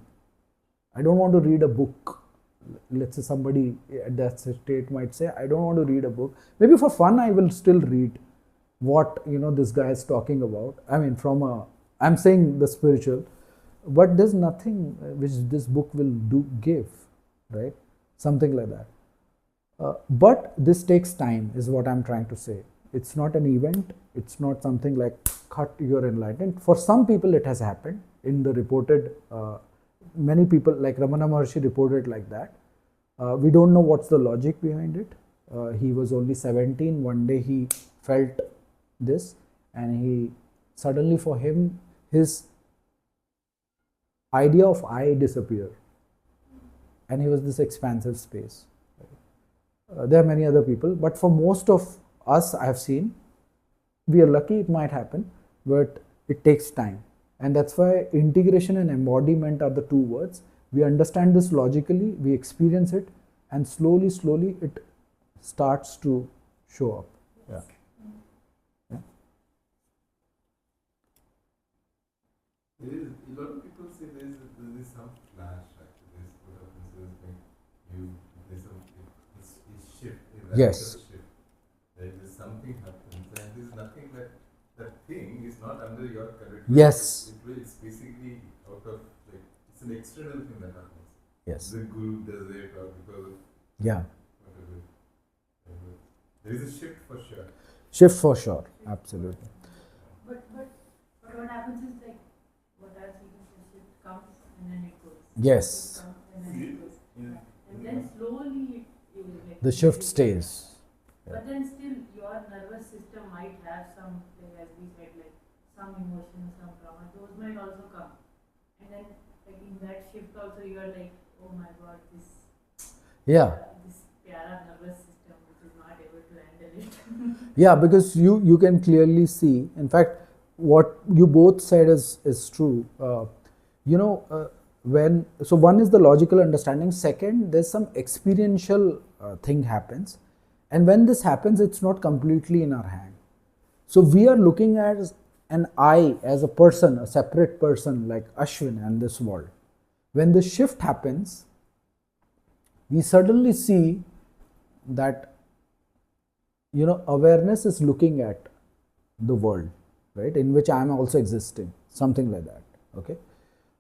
I don't want to read a book. Let's say somebody at that state might say, I don't want to read a book. Maybe for fun, I will still read what, this guy is talking about. I mean, I'm saying the spiritual, but there's nothing which this book will give, right? Something like that. But this takes time, is what I'm trying to say. It's not an event. It's not something like, cut, you're enlightened. For some people, it has happened. In the reported, many people, like Ramana Maharshi, reported like that. We don't know what's the logic behind it. He was only 17. One day he felt this, and he suddenly, for him, his idea of I disappeared, and he was this expansive space. There are many other people, but for most of us, I have seen, we are lucky it might happen, but it takes time. And that's why integration and embodiment are the two words. We understand this logically, we experience it, and slowly, slowly it starts to show up. Yeah. Yeah. A lot of people say there is some flash, actually. What happens is there's a shift, a radical Yes. shift. There is something happens, and there's nothing that thing is not under your control. Yes. It's basically out of, it's an external thing that happens. Yes. The guru does it, or because of Yeah. whatever. There is a shift for sure. Shift for sure. Absolutely. But what happens is, like, what I see is the shift comes and then it goes. Yes. It comes and then it goes. Yeah. And then slowly like, The shift stays. But then still your nervous system might have some, like, as we said, like some emotions, some trauma. Those might also come. And then, like, in that shift also you are like, oh my god, this pyara nervous system which is not able to handle it. Yeah, because you can clearly see, in fact, what you both said is true. So one is the logical understanding. Second, there's some experiential thing happens. And when this happens, it's not completely in our hand. So we are looking at an I as a person, a separate person like Ashwin and this world. When the shift happens, we suddenly see that, awareness is looking at the world, right, in which I am also existing, something like that. Okay,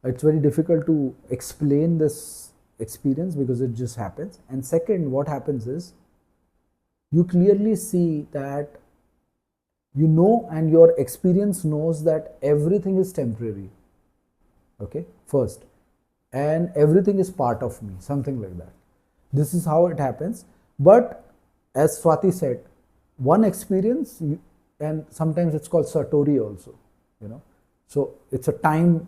it's very difficult to explain this experience because it just happens. And second, what happens is, you clearly see that and your experience knows that everything is temporary. Okay, first, and everything is part of me, something like that. This is how it happens. But as Swati said, one experience, and sometimes it's called satori also, so it's a time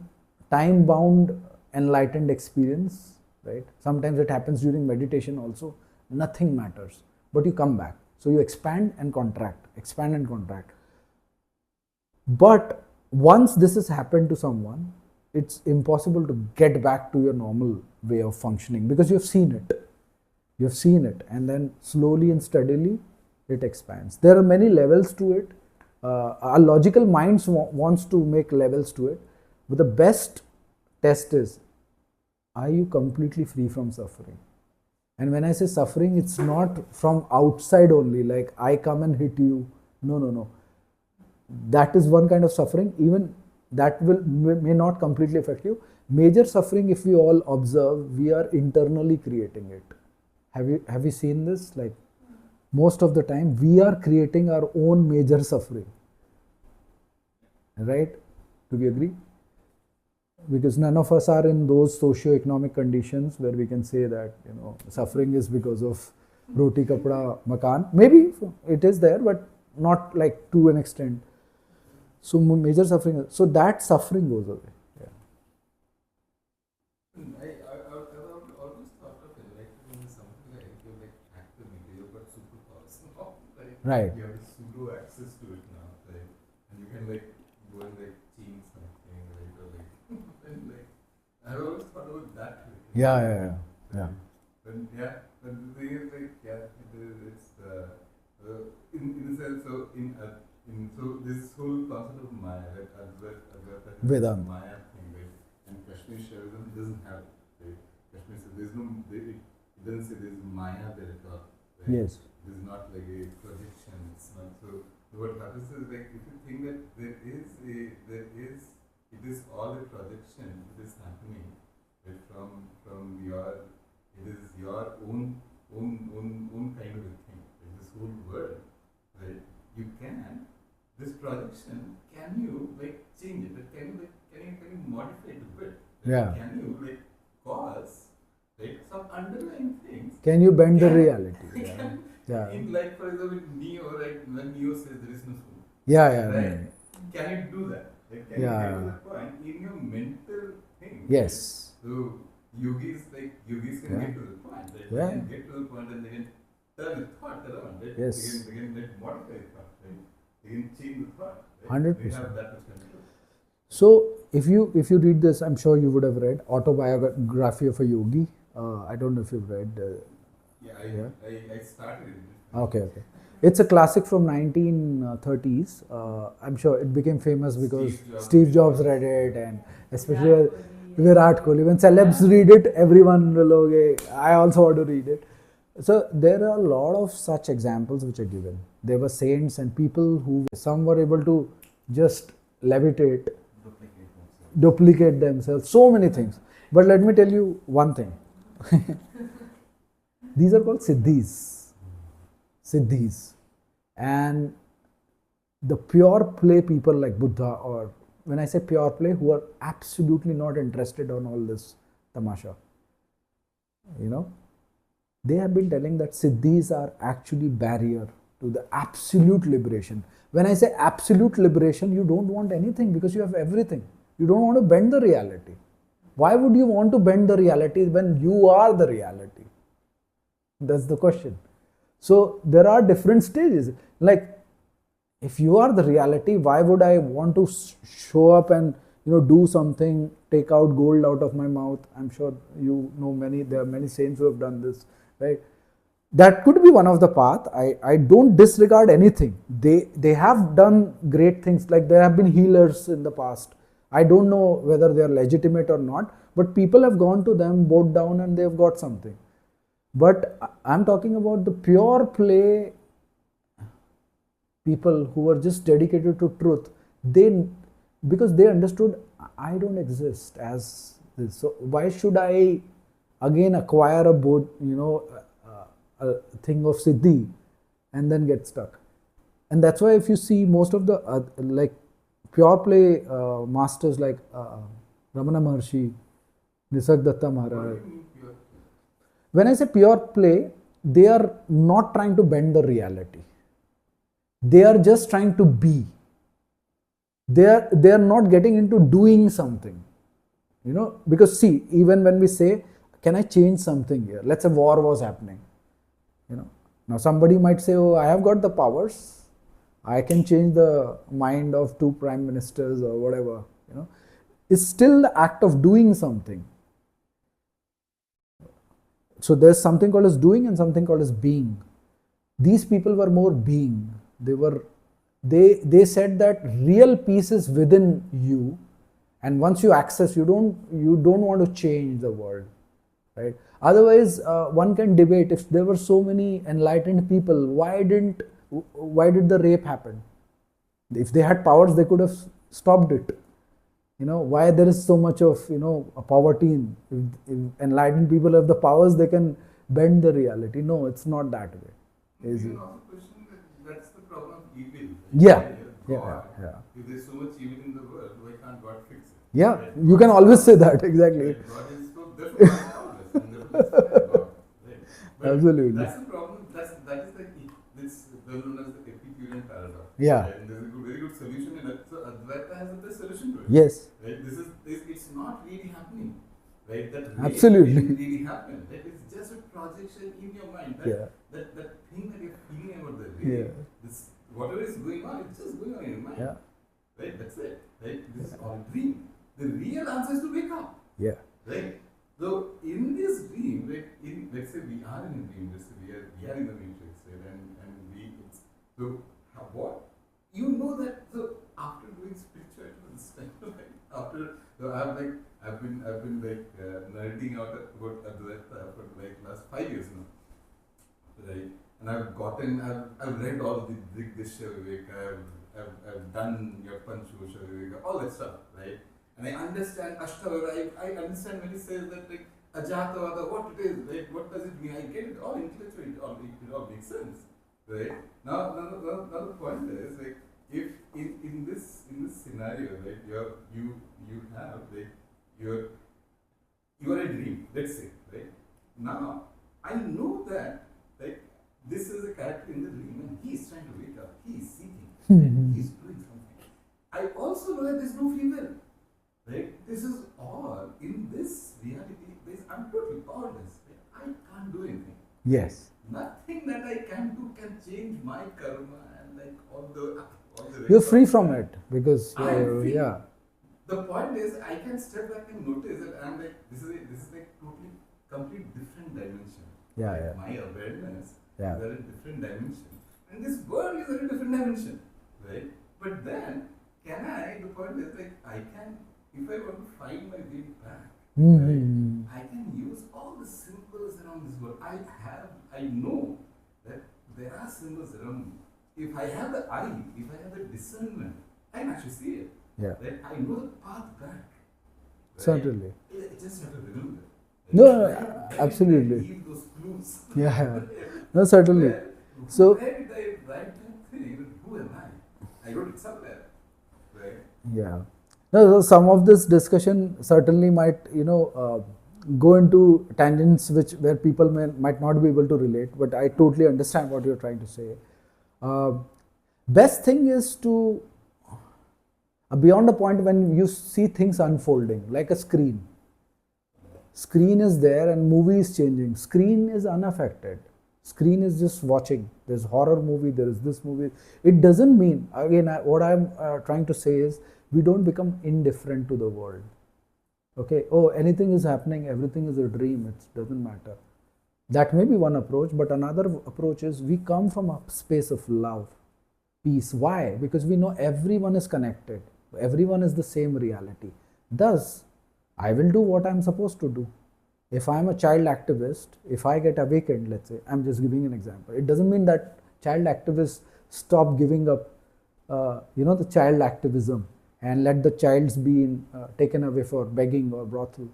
bound enlightened experience, right? Sometimes it happens during meditation also. Nothing matters, but you come back. So you expand and contract, expand and contract. But once this has happened to someone, it's impossible to get back to your normal way of functioning because you've seen it. You've seen it, and then slowly and steadily it expands. There are many levels to it. Our logical minds wants to make levels to it, but the best test is, are you completely free from suffering? And when I say suffering, it's not from outside only, like I come and hit you. No. That is one kind of suffering. Even that may not completely affect you. Major suffering, if we all observe, we are internally creating it. Have you seen this? Like, most of the time, we are creating our own major suffering. Right? Do we agree? because none of us are in those socio-economic conditions where we can say that suffering is because of roti kapda makan. Maybe it is there, but not like to an extent. So major suffering, so that suffering goes away. I always thought of enlightenment as something like you're like academic, you've got superpowers now. Like, Right. you have pseudo access to it now, right? And you can like go and like change something, right? Or like, and like, I've always thought about that way. Yeah. But but the thing is like, it's in a sense, so so this whole concept of Maya, like Advaita Vedanta. Maya thing, right? And Kashmir Shaivism doesn't have it, right? Kashmir says there's no, it doesn't say there's Maya there at all, right? Yes. There's not like a projection, it's not so. What happens is like if you think that it is all a projection, it is happening, right, from your, it is your own kind of a thing, like this whole world, right? You can, this projection, can you like change it? Can you modify it a bit? Yeah. Can you like cause, right, some underlying things? Can you bend the reality? Yeah. In like for example Neo, right? When Neo says there is no soul. Yeah. Right? Can you do that? Like, can you get to that point in your mental thing? Yes. Right? So yogis can get to the point, right? Yeah. They can get to the point and they can turn the thought around, right? Yes. They can like modify the thought, right? They can change the thought, right? 100%. They have that much control. So if you read this, I'm sure you would have read Autobiography of a Yogi. I don't know if you've read. I started it. Okay. It's a classic from 1930s. I'm sure it became famous because Steve Jobs read it, and especially Virat Kohli. When celebs read it, everyone will, okay, I also want to read it. So there are a lot of such examples which are given. There were saints and people who, some were able to just levitate, duplicate themselves, so many things. But let me tell you one thing. These are called siddhis. And the pure play people like Buddha, or when I say pure play, who are absolutely not interested on all this tamasha, they have been telling that siddhis are actually barrier to the absolute liberation. When I say absolute liberation, you don't want anything because you have everything. You don't want to bend the reality. Why would you want to bend the reality when you are the reality? That's the question. So there are different stages. Like, if you are the reality, why would I want to show up and do something, take out gold out of my mouth? I'm sure there are many saints who have done this, right? That could be one of the path. I don't disregard anything. They have done great things. Like, there have been healers in the past. I don't know whether they are legitimate or not, but people have gone to them, bowed down, and they've got something. But I'm talking about the pure play people who are just dedicated to truth. Because they understood, I don't exist as this. So why should I again acquire a thing of siddhi and then get stuck? And that's why if you see most of the like pure play masters like Ramana Maharshi, Nisargadatta Maharaj. When I say pure play, they are not trying to bend the reality. They are just trying to be. They are not getting into doing something. Because see, even when we say, can I change something here? Let's say war was happening. Now somebody might say, oh, I have got the powers. I can change the mind of 2 prime ministers or whatever. It's still the act of doing something. So there's something called as doing and something called as being. These people were more being. They said that real peace is within you, and once you access, you don't want to change the world, right? Otherwise, one can debate, if there were so many enlightened people, why did the rape happen? If they had powers, they could have stopped it. Why there is so much of poverty? If enlightened people have the powers, they can bend the reality. No, it's not that way. You can also question that's the problem of evil. Yeah. God, if there's so much evil in the world, why can't God fix it? Yeah, you can always say that, exactly. Right? God is so therefore God is all this, and therefore let's connect God. Right? But Absolutely. that's the problem. That is like this well known as the Epicurean paradox. Yeah. Right? And there's a very good solution in it. So Advaita has the best solution to it. Yes. Right? It's not really happening. Right? That Absolutely. didn't really happen. Right? It's just a projection in your mind. That thing that you're feeling about the rape, this whatever is going on, it's just going on in your mind. Yeah. Right? That's it. Right? This is all a dream. The real answer is to wake up. Yeah. Right? So in this dream, right, let's say we are in a dream, let's say we are in the matrix, right? And so what? You know that so after doing spiritual stuff, like after so I've been nerding out about Advaita for like last 5 years now. Right? And I've read all the Drigdishya Viveka, I've done your Panchosha Viveka, all that stuff, right? And I understand Ashtavara, I understand when he says that like Ajatavada, what it is, right? What does it mean? I get it all intellectually, it all makes sense. Right? Now the point is like if in this scenario, right, you have like you are a dream, let's say, right? Now I know that like this is a character in the dream and he is trying to wake up, he is seeking, he is doing something. I also know that there is no free will. Right? This is all in this reality. I'm totally powerless. Right? I can't do anything. Yes. Nothing that I can do can change my karma and like all the. You're free from it because yeah. The point is, I can step back and notice that I'm like this is like totally complete different dimension. Yeah, like yeah. My awareness Yeah. is at a different dimension, and this world is at a different dimension, right? But then, the point is like I can. If I want to find my way back, right, I can use all the symbols around this world. I know that there are symbols around me. If I have the eye, if I have the discernment, I can actually see it. Yeah. Right? I know the path back. Right? Certainly. I just have to remember. Right? No, absolutely. Leave those clues. Yeah. No, certainly. So. Where did I write that thing? Who am I? I wrote it somewhere. Right? Yeah. No, so some of this discussion certainly might, go into tangents where people might not be able to relate, but I totally understand what you're trying to say. Best thing is to, beyond the point when you see things unfolding, like a screen. Screen is there and movie is changing. Screen is unaffected. Screen is just watching. There's horror movie, there is this movie. It doesn't mean, again, what I'm trying to say is, we don't become indifferent to the world. Okay, oh, anything is happening, everything is a dream, it doesn't matter. That may be one approach, but another approach is we come from a space of love, peace. Why? Because we know everyone is connected, everyone is the same reality. Thus, I will do what I'm supposed to do. If I'm a child activist, if I get awakened, let's say, I'm just giving an example. It doesn't mean that child activists stop giving up, the child activism and let the childs be taken away for begging or brothel.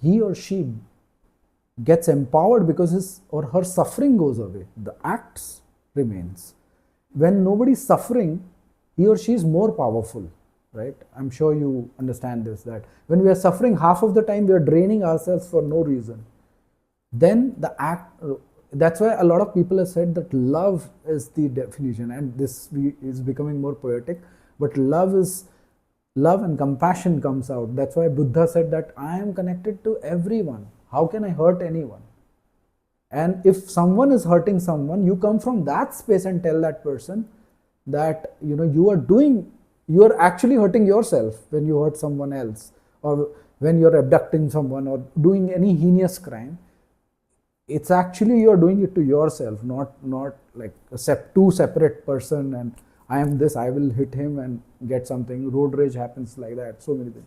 He or she gets empowered because his or her suffering goes away. The acts remains. When nobody is suffering, he or she is more powerful, right? I'm sure you understand this, that when we are suffering, half of the time we are draining ourselves for no reason. Then the act, that's why a lot of people have said that love is the definition, and this is becoming more poetic. But love and compassion comes out. That's why Buddha said that I am connected to everyone. How can I hurt anyone? And if someone is hurting someone, you come from that space and tell that person that you are actually hurting yourself when you hurt someone else, or when you're abducting someone or doing any heinous crime. It's actually you're doing it to yourself, not like two separate person and I am this, I will hit him and get something. Road rage happens like that, so many things.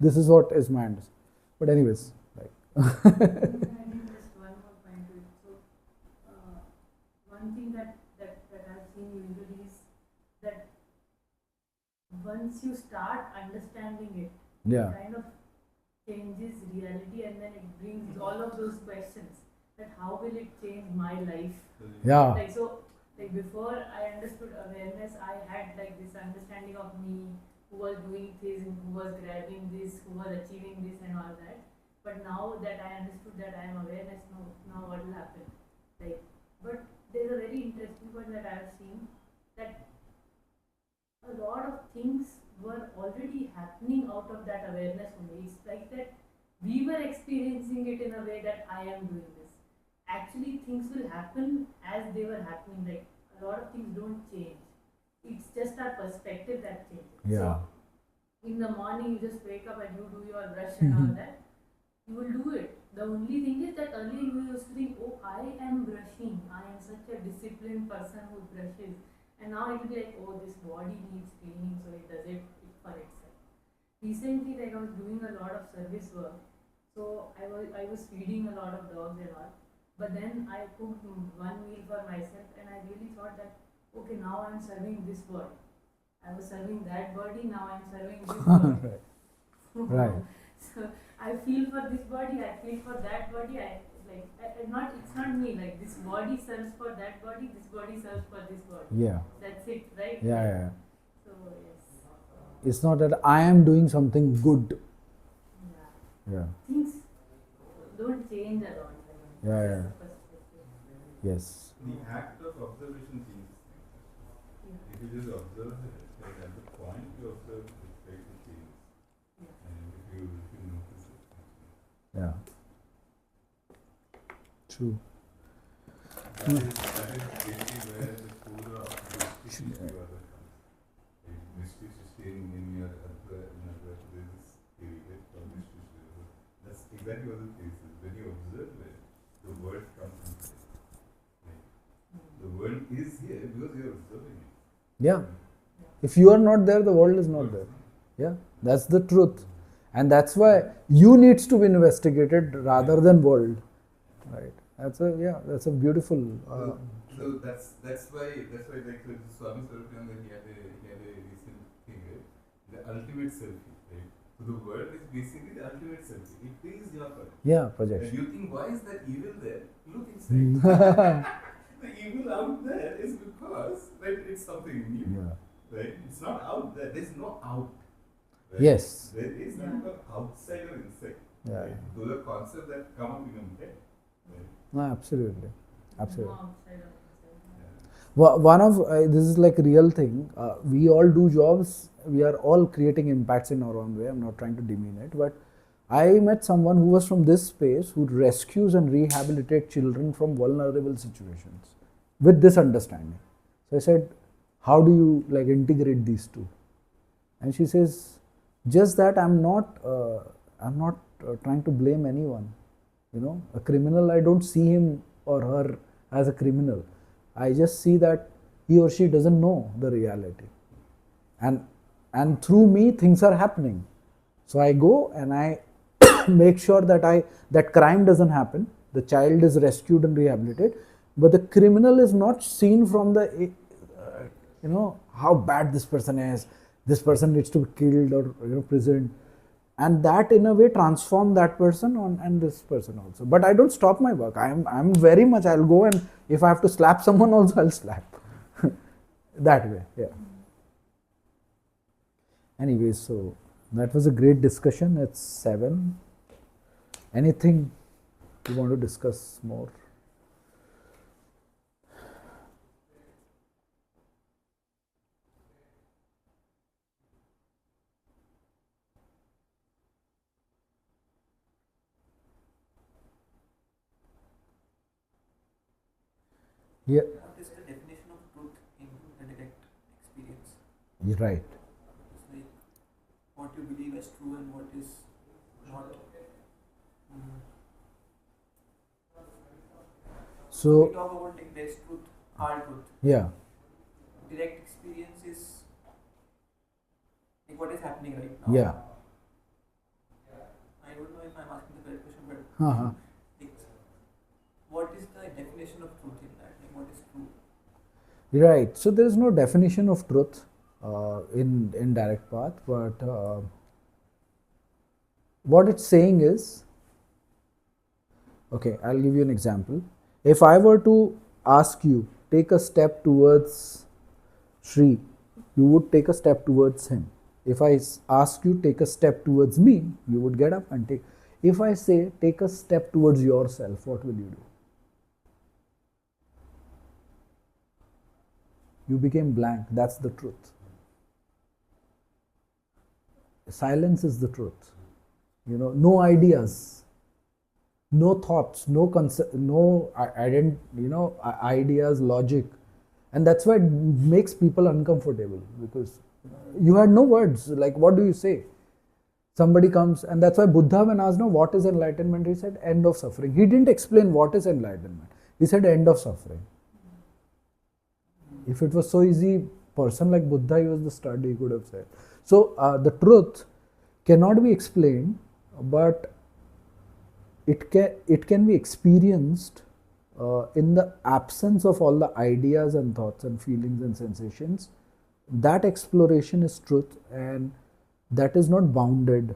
This is what is my understanding. But anyways, like just one more point to it. So, one thing that I've seen usually is that once you start understanding it, yeah, it kind of changes reality, and then it brings all of those questions that how will it change my life? yeah, Like before I understood awareness, I had like this understanding of me, who was doing this, who was grabbing this, who was achieving this and all that. But now that I understood that I am awareness, now what will happen? Like, but there's a very interesting point that I have seen, that a lot of things were already happening out of that awareness only. It's like that we were experiencing it in a way that I am doing this. Actually, things will happen as they were happening. Like, a lot of things don't change. It's just our perspective that changes. Yeah. So, in the morning, you just wake up and you do your brush and all that. You will do it. The only thing is that earlier you used to think, oh, I am brushing. I am such a disciplined person who brushes. And now it will be like, oh, this body needs cleaning, so it does it for itself. Recently, like, I was doing a lot of service work, so I was feeding a lot of dogs and all. But then I cooked one meal for myself, and I really thought that, okay, now I'm serving this body. I was serving that body, now I'm serving this body. Right. So I feel for this body, I feel for that body. It's not me. Like, this body serves for that body, this body serves for this body. Yeah. That's it, right? Yeah. So yes. It's not that I am doing something good. Yeah. Yeah. Things don't change a lot. Yeah. Just a perspective. Yes. The act of observation changes things. Yeah. If you just observe it, like at the point you observe it, it's like it changes. Yeah. And if you notice it, Yeah. True. that is really where the core of mysticism comes. Like, mysticism in your there's this theory, right, called mysticism. That's exactly what the case is. When you observe it, the word comes into play. Like, the world is here because you're observing it. Yeah. If you are not there, the world is not there. Yeah. That's the truth. And that's why you needs to be investigated rather than world. Right. That's a beautiful. So that's why like the Swami Swarupananda, he had a recent thing, right? The ultimate selfie, right? So the world is basically the ultimate selfie. It is your project. Yeah, And projection. you think, why is that evil there? Look inside. The evil out there is because it's something new. Yeah. Right? It's not out there. There's no out. Right? Yes. There is nothing called outside or inside. Yeah. Right? Those are concepts that come up in your head. Right? No, absolutely. Absolutely. No outside or inside. One of this is like real thing. We all do jobs. We are all creating impacts in our own way. I'm not trying to demean it, but I met someone who was from this space who rescues and rehabilitate children from vulnerable situations with this understanding. So I said, how do you like integrate these two? And she says, just that I'm not trying to blame anyone. You know, a criminal, I don't see him or her as a criminal. I just see that he or she doesn't know the reality. And through me, things are happening. So I go and I make sure that crime doesn't happen. The child is rescued and rehabilitated, but the criminal is not seen from the how bad this person is. This person needs to be killed or imprisoned, and that in a way transform that person on and this person also. But I don't stop my work. I'm very much. I'll go, and if I have to slap someone also, I'll slap. That way, yeah. Anyway, so that was a great discussion. It's 7. Anything you want to discuss more? Yeah, What is the definition of truth in the direct experience? you're right. It's like what you believe as true and what is not. So We talk about like there's truth, hard truth. yeah, Direct experience is like what is happening right now. yeah. I don't know if I'm asking the correct question, but Uh-huh. like, what is the definition of truth in that? Like what is true? Right. So there is no definition of truth in direct path, but what it's saying is, okay, I'll give you an example. If I were to ask you, take a step towards Shri, you would take a step towards him. If I ask you take a step towards me, you would get up and take. If I say take a step towards yourself, what will you do? You became blank. That's the truth. Silence is the truth. No ideas, no thoughts, no concept, no ideas, logic, and that's why it makes people uncomfortable, because you had no words. Like, what do you say? Somebody comes, and that's why Buddha, when asked, "No, what is enlightenment?" he said, "End of suffering." He didn't explain what is enlightenment. He said, "End of suffering." If it was so easy, person like Buddha, he was the stud, he could have said. So the truth cannot be explained, but it can be experienced in the absence of all the ideas and thoughts and feelings and sensations. That exploration is truth, and that is not bounded,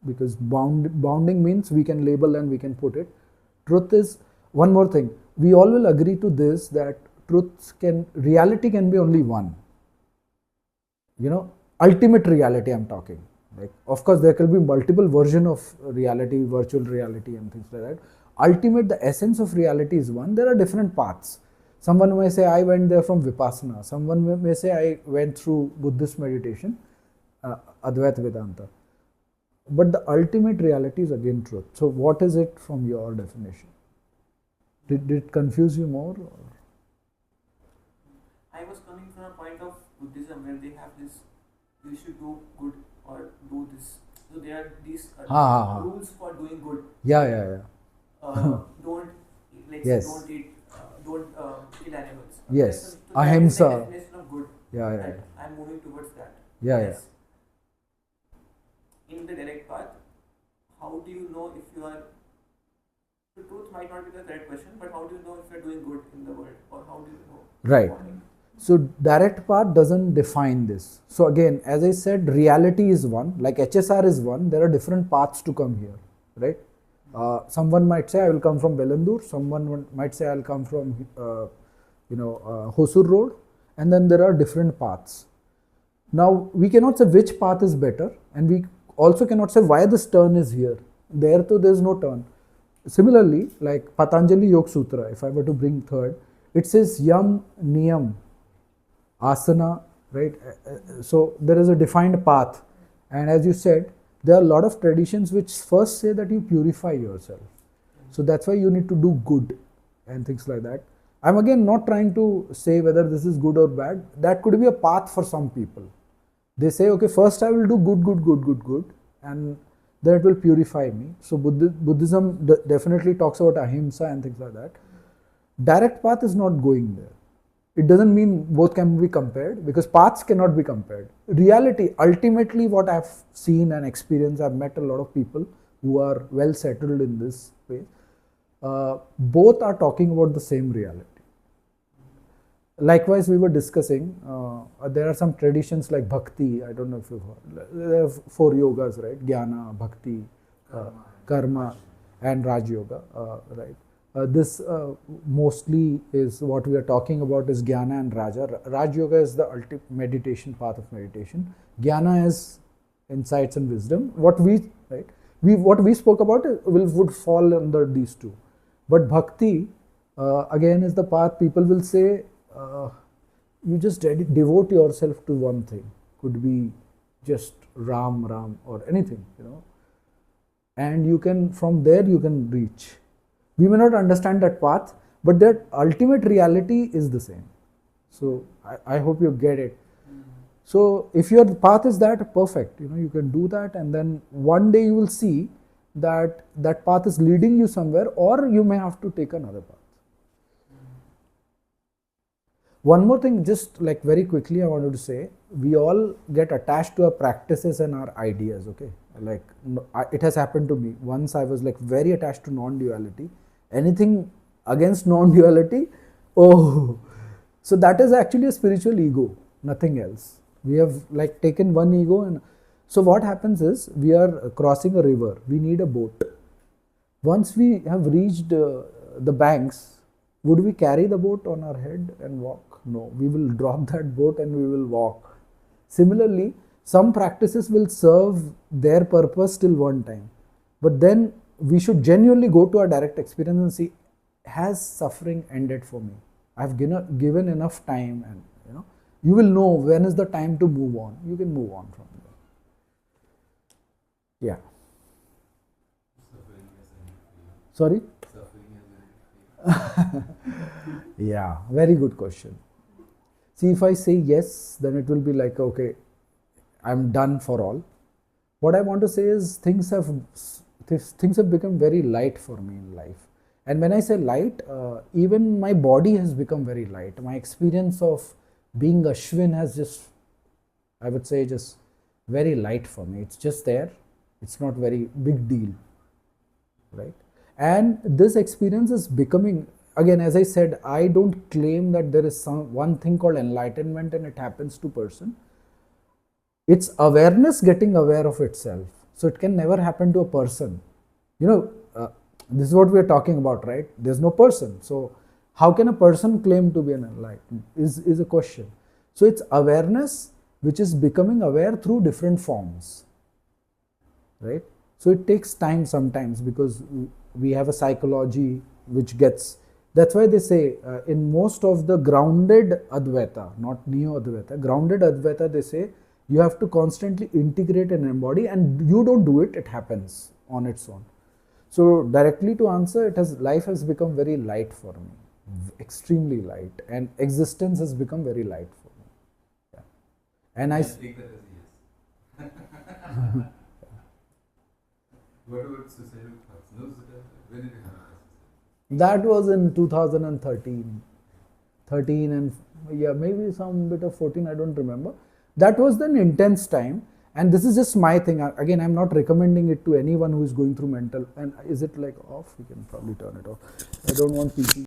because bounding means we can label and we can put it. Truth is, one more thing, we all will agree to this, that reality can be only one. Ultimate reality I'm talking. Like, of course, there can be multiple versions of reality, virtual reality and things like that. Ultimate, the essence of reality is one. There are different paths. Someone may say, I went there from Vipassana. Someone may say, I went through Buddhist meditation, Advaita Vedanta. But the ultimate reality is again truth. So what is it from your definition? Did it confuse you more? Or? I was coming from a point of Buddhism where they have this, you should do good or do this. So there are these rules for doing good. Yeah. Don't yes. Don't eat, don't kill animals. Yes, so ahimsa. That is the definition of good. Yeah. I'm moving towards that. Yeah. In the direct path, how do you know if you are? The truth might not be the correct question, but how do you know if you're doing good in the world, or how do you know? Right. So direct path doesn't define this. So again, as I said, reality is one, like HSR is one. There are different paths to come here, right? Someone might say I will come from Belandur. Someone might say I'll come from Hosur Road, and then there are different paths. Now we cannot say which path is better, and we also cannot say why this turn is here. There is no turn. Similarly, like Patanjali Yoga Sutra, if I were to bring third, it says Yam, Niyam, Asana, right? So there is a defined path, and as you said, there are a lot of traditions which first say that you purify yourself. So that's why you need to do good and things like that. I'm again not trying to say whether this is good or bad. That could be a path for some people. They say, okay, first I will do good, and then it will purify me. So Buddhism definitely talks about ahimsa and things like that. Direct path is not going there. It doesn't mean both can be compared, because paths cannot be compared. Reality, ultimately what I've seen and experienced, I've met a lot of people who are well settled in this space. Both are talking about the same reality. Likewise, we were discussing, there are some traditions like bhakti. I don't know if you've heard. There are 4 yogas, right? Jhana, bhakti, karma and Raj Yoga, right? This mostly is what we are talking about is Jnana and Raja. Raj Yoga is the ultimate meditation, path of meditation. Jnana is insights and wisdom. What we spoke about would fall under these two. But Bhakti, again, is the path. People will say, you just devote yourself to one thing. Could be just Ram or anything, and you can, from there you can reach. We may not understand that path, but that ultimate reality is the same. So I hope you get it. So if your path is that, perfect, you can do that, and then one day you will see that that path is leading you somewhere, or you may have to take another path. One more thing, just like very quickly, I wanted to say, we all get attached to our practices and our ideas, okay? Like, it has happened to me. Once I was like very attached to non-duality. Anything against non-duality, oh, so that is actually a spiritual ego, nothing else. We have like taken one ego, and so what happens is, we are crossing a river, we need a boat. Once we have reached the banks, would we carry the boat on our head and walk? No, we will drop that boat and we will walk. Similarly, some practices will serve their purpose till one time, but then we should genuinely go to our direct experience and see, has suffering ended for me? I've given enough time, and you will know when is the time to move on. You can move on from there. Yeah. Suffering has ended for you. Sorry? Suffering has ended for you. Yeah, very good question. See, if I say yes, then it will be like, okay, I'm done for all. What I want to say is things have become very light for me in life. And when I say light, even my body has become very light. My experience of being Ashwin has just, I would say, just very light for me. It's just there. It's not very big deal, right? And this experience is becoming, again, as I said, I don't claim that there is one thing called enlightenment and it happens to person. It's awareness getting aware of itself. So it can never happen to a person. This is what we are talking about, right? There's no person. So how can a person claim to be an enlightened is a question. So it's awareness which is becoming aware through different forms, right? So it takes time sometimes because we have a psychology which gets, that's why they say in most of the grounded Advaita, not Neo Advaita, grounded Advaita, they say you have to constantly integrate and embody, and you don't do it, it happens on its own. So directly to answer, life has become very light for me, extremely light, and existence has become very light for me. Yeah. And I take that as a yes. What about suicidal thoughts? No suicidal. When did you have that? that was in 2013, 13 and yeah, maybe some bit of 14. I don't remember. That was an intense time. And this is just my thing. Again, I'm not recommending it to anyone who is going through mental. And is it like off? We can probably turn it off. I don't want people.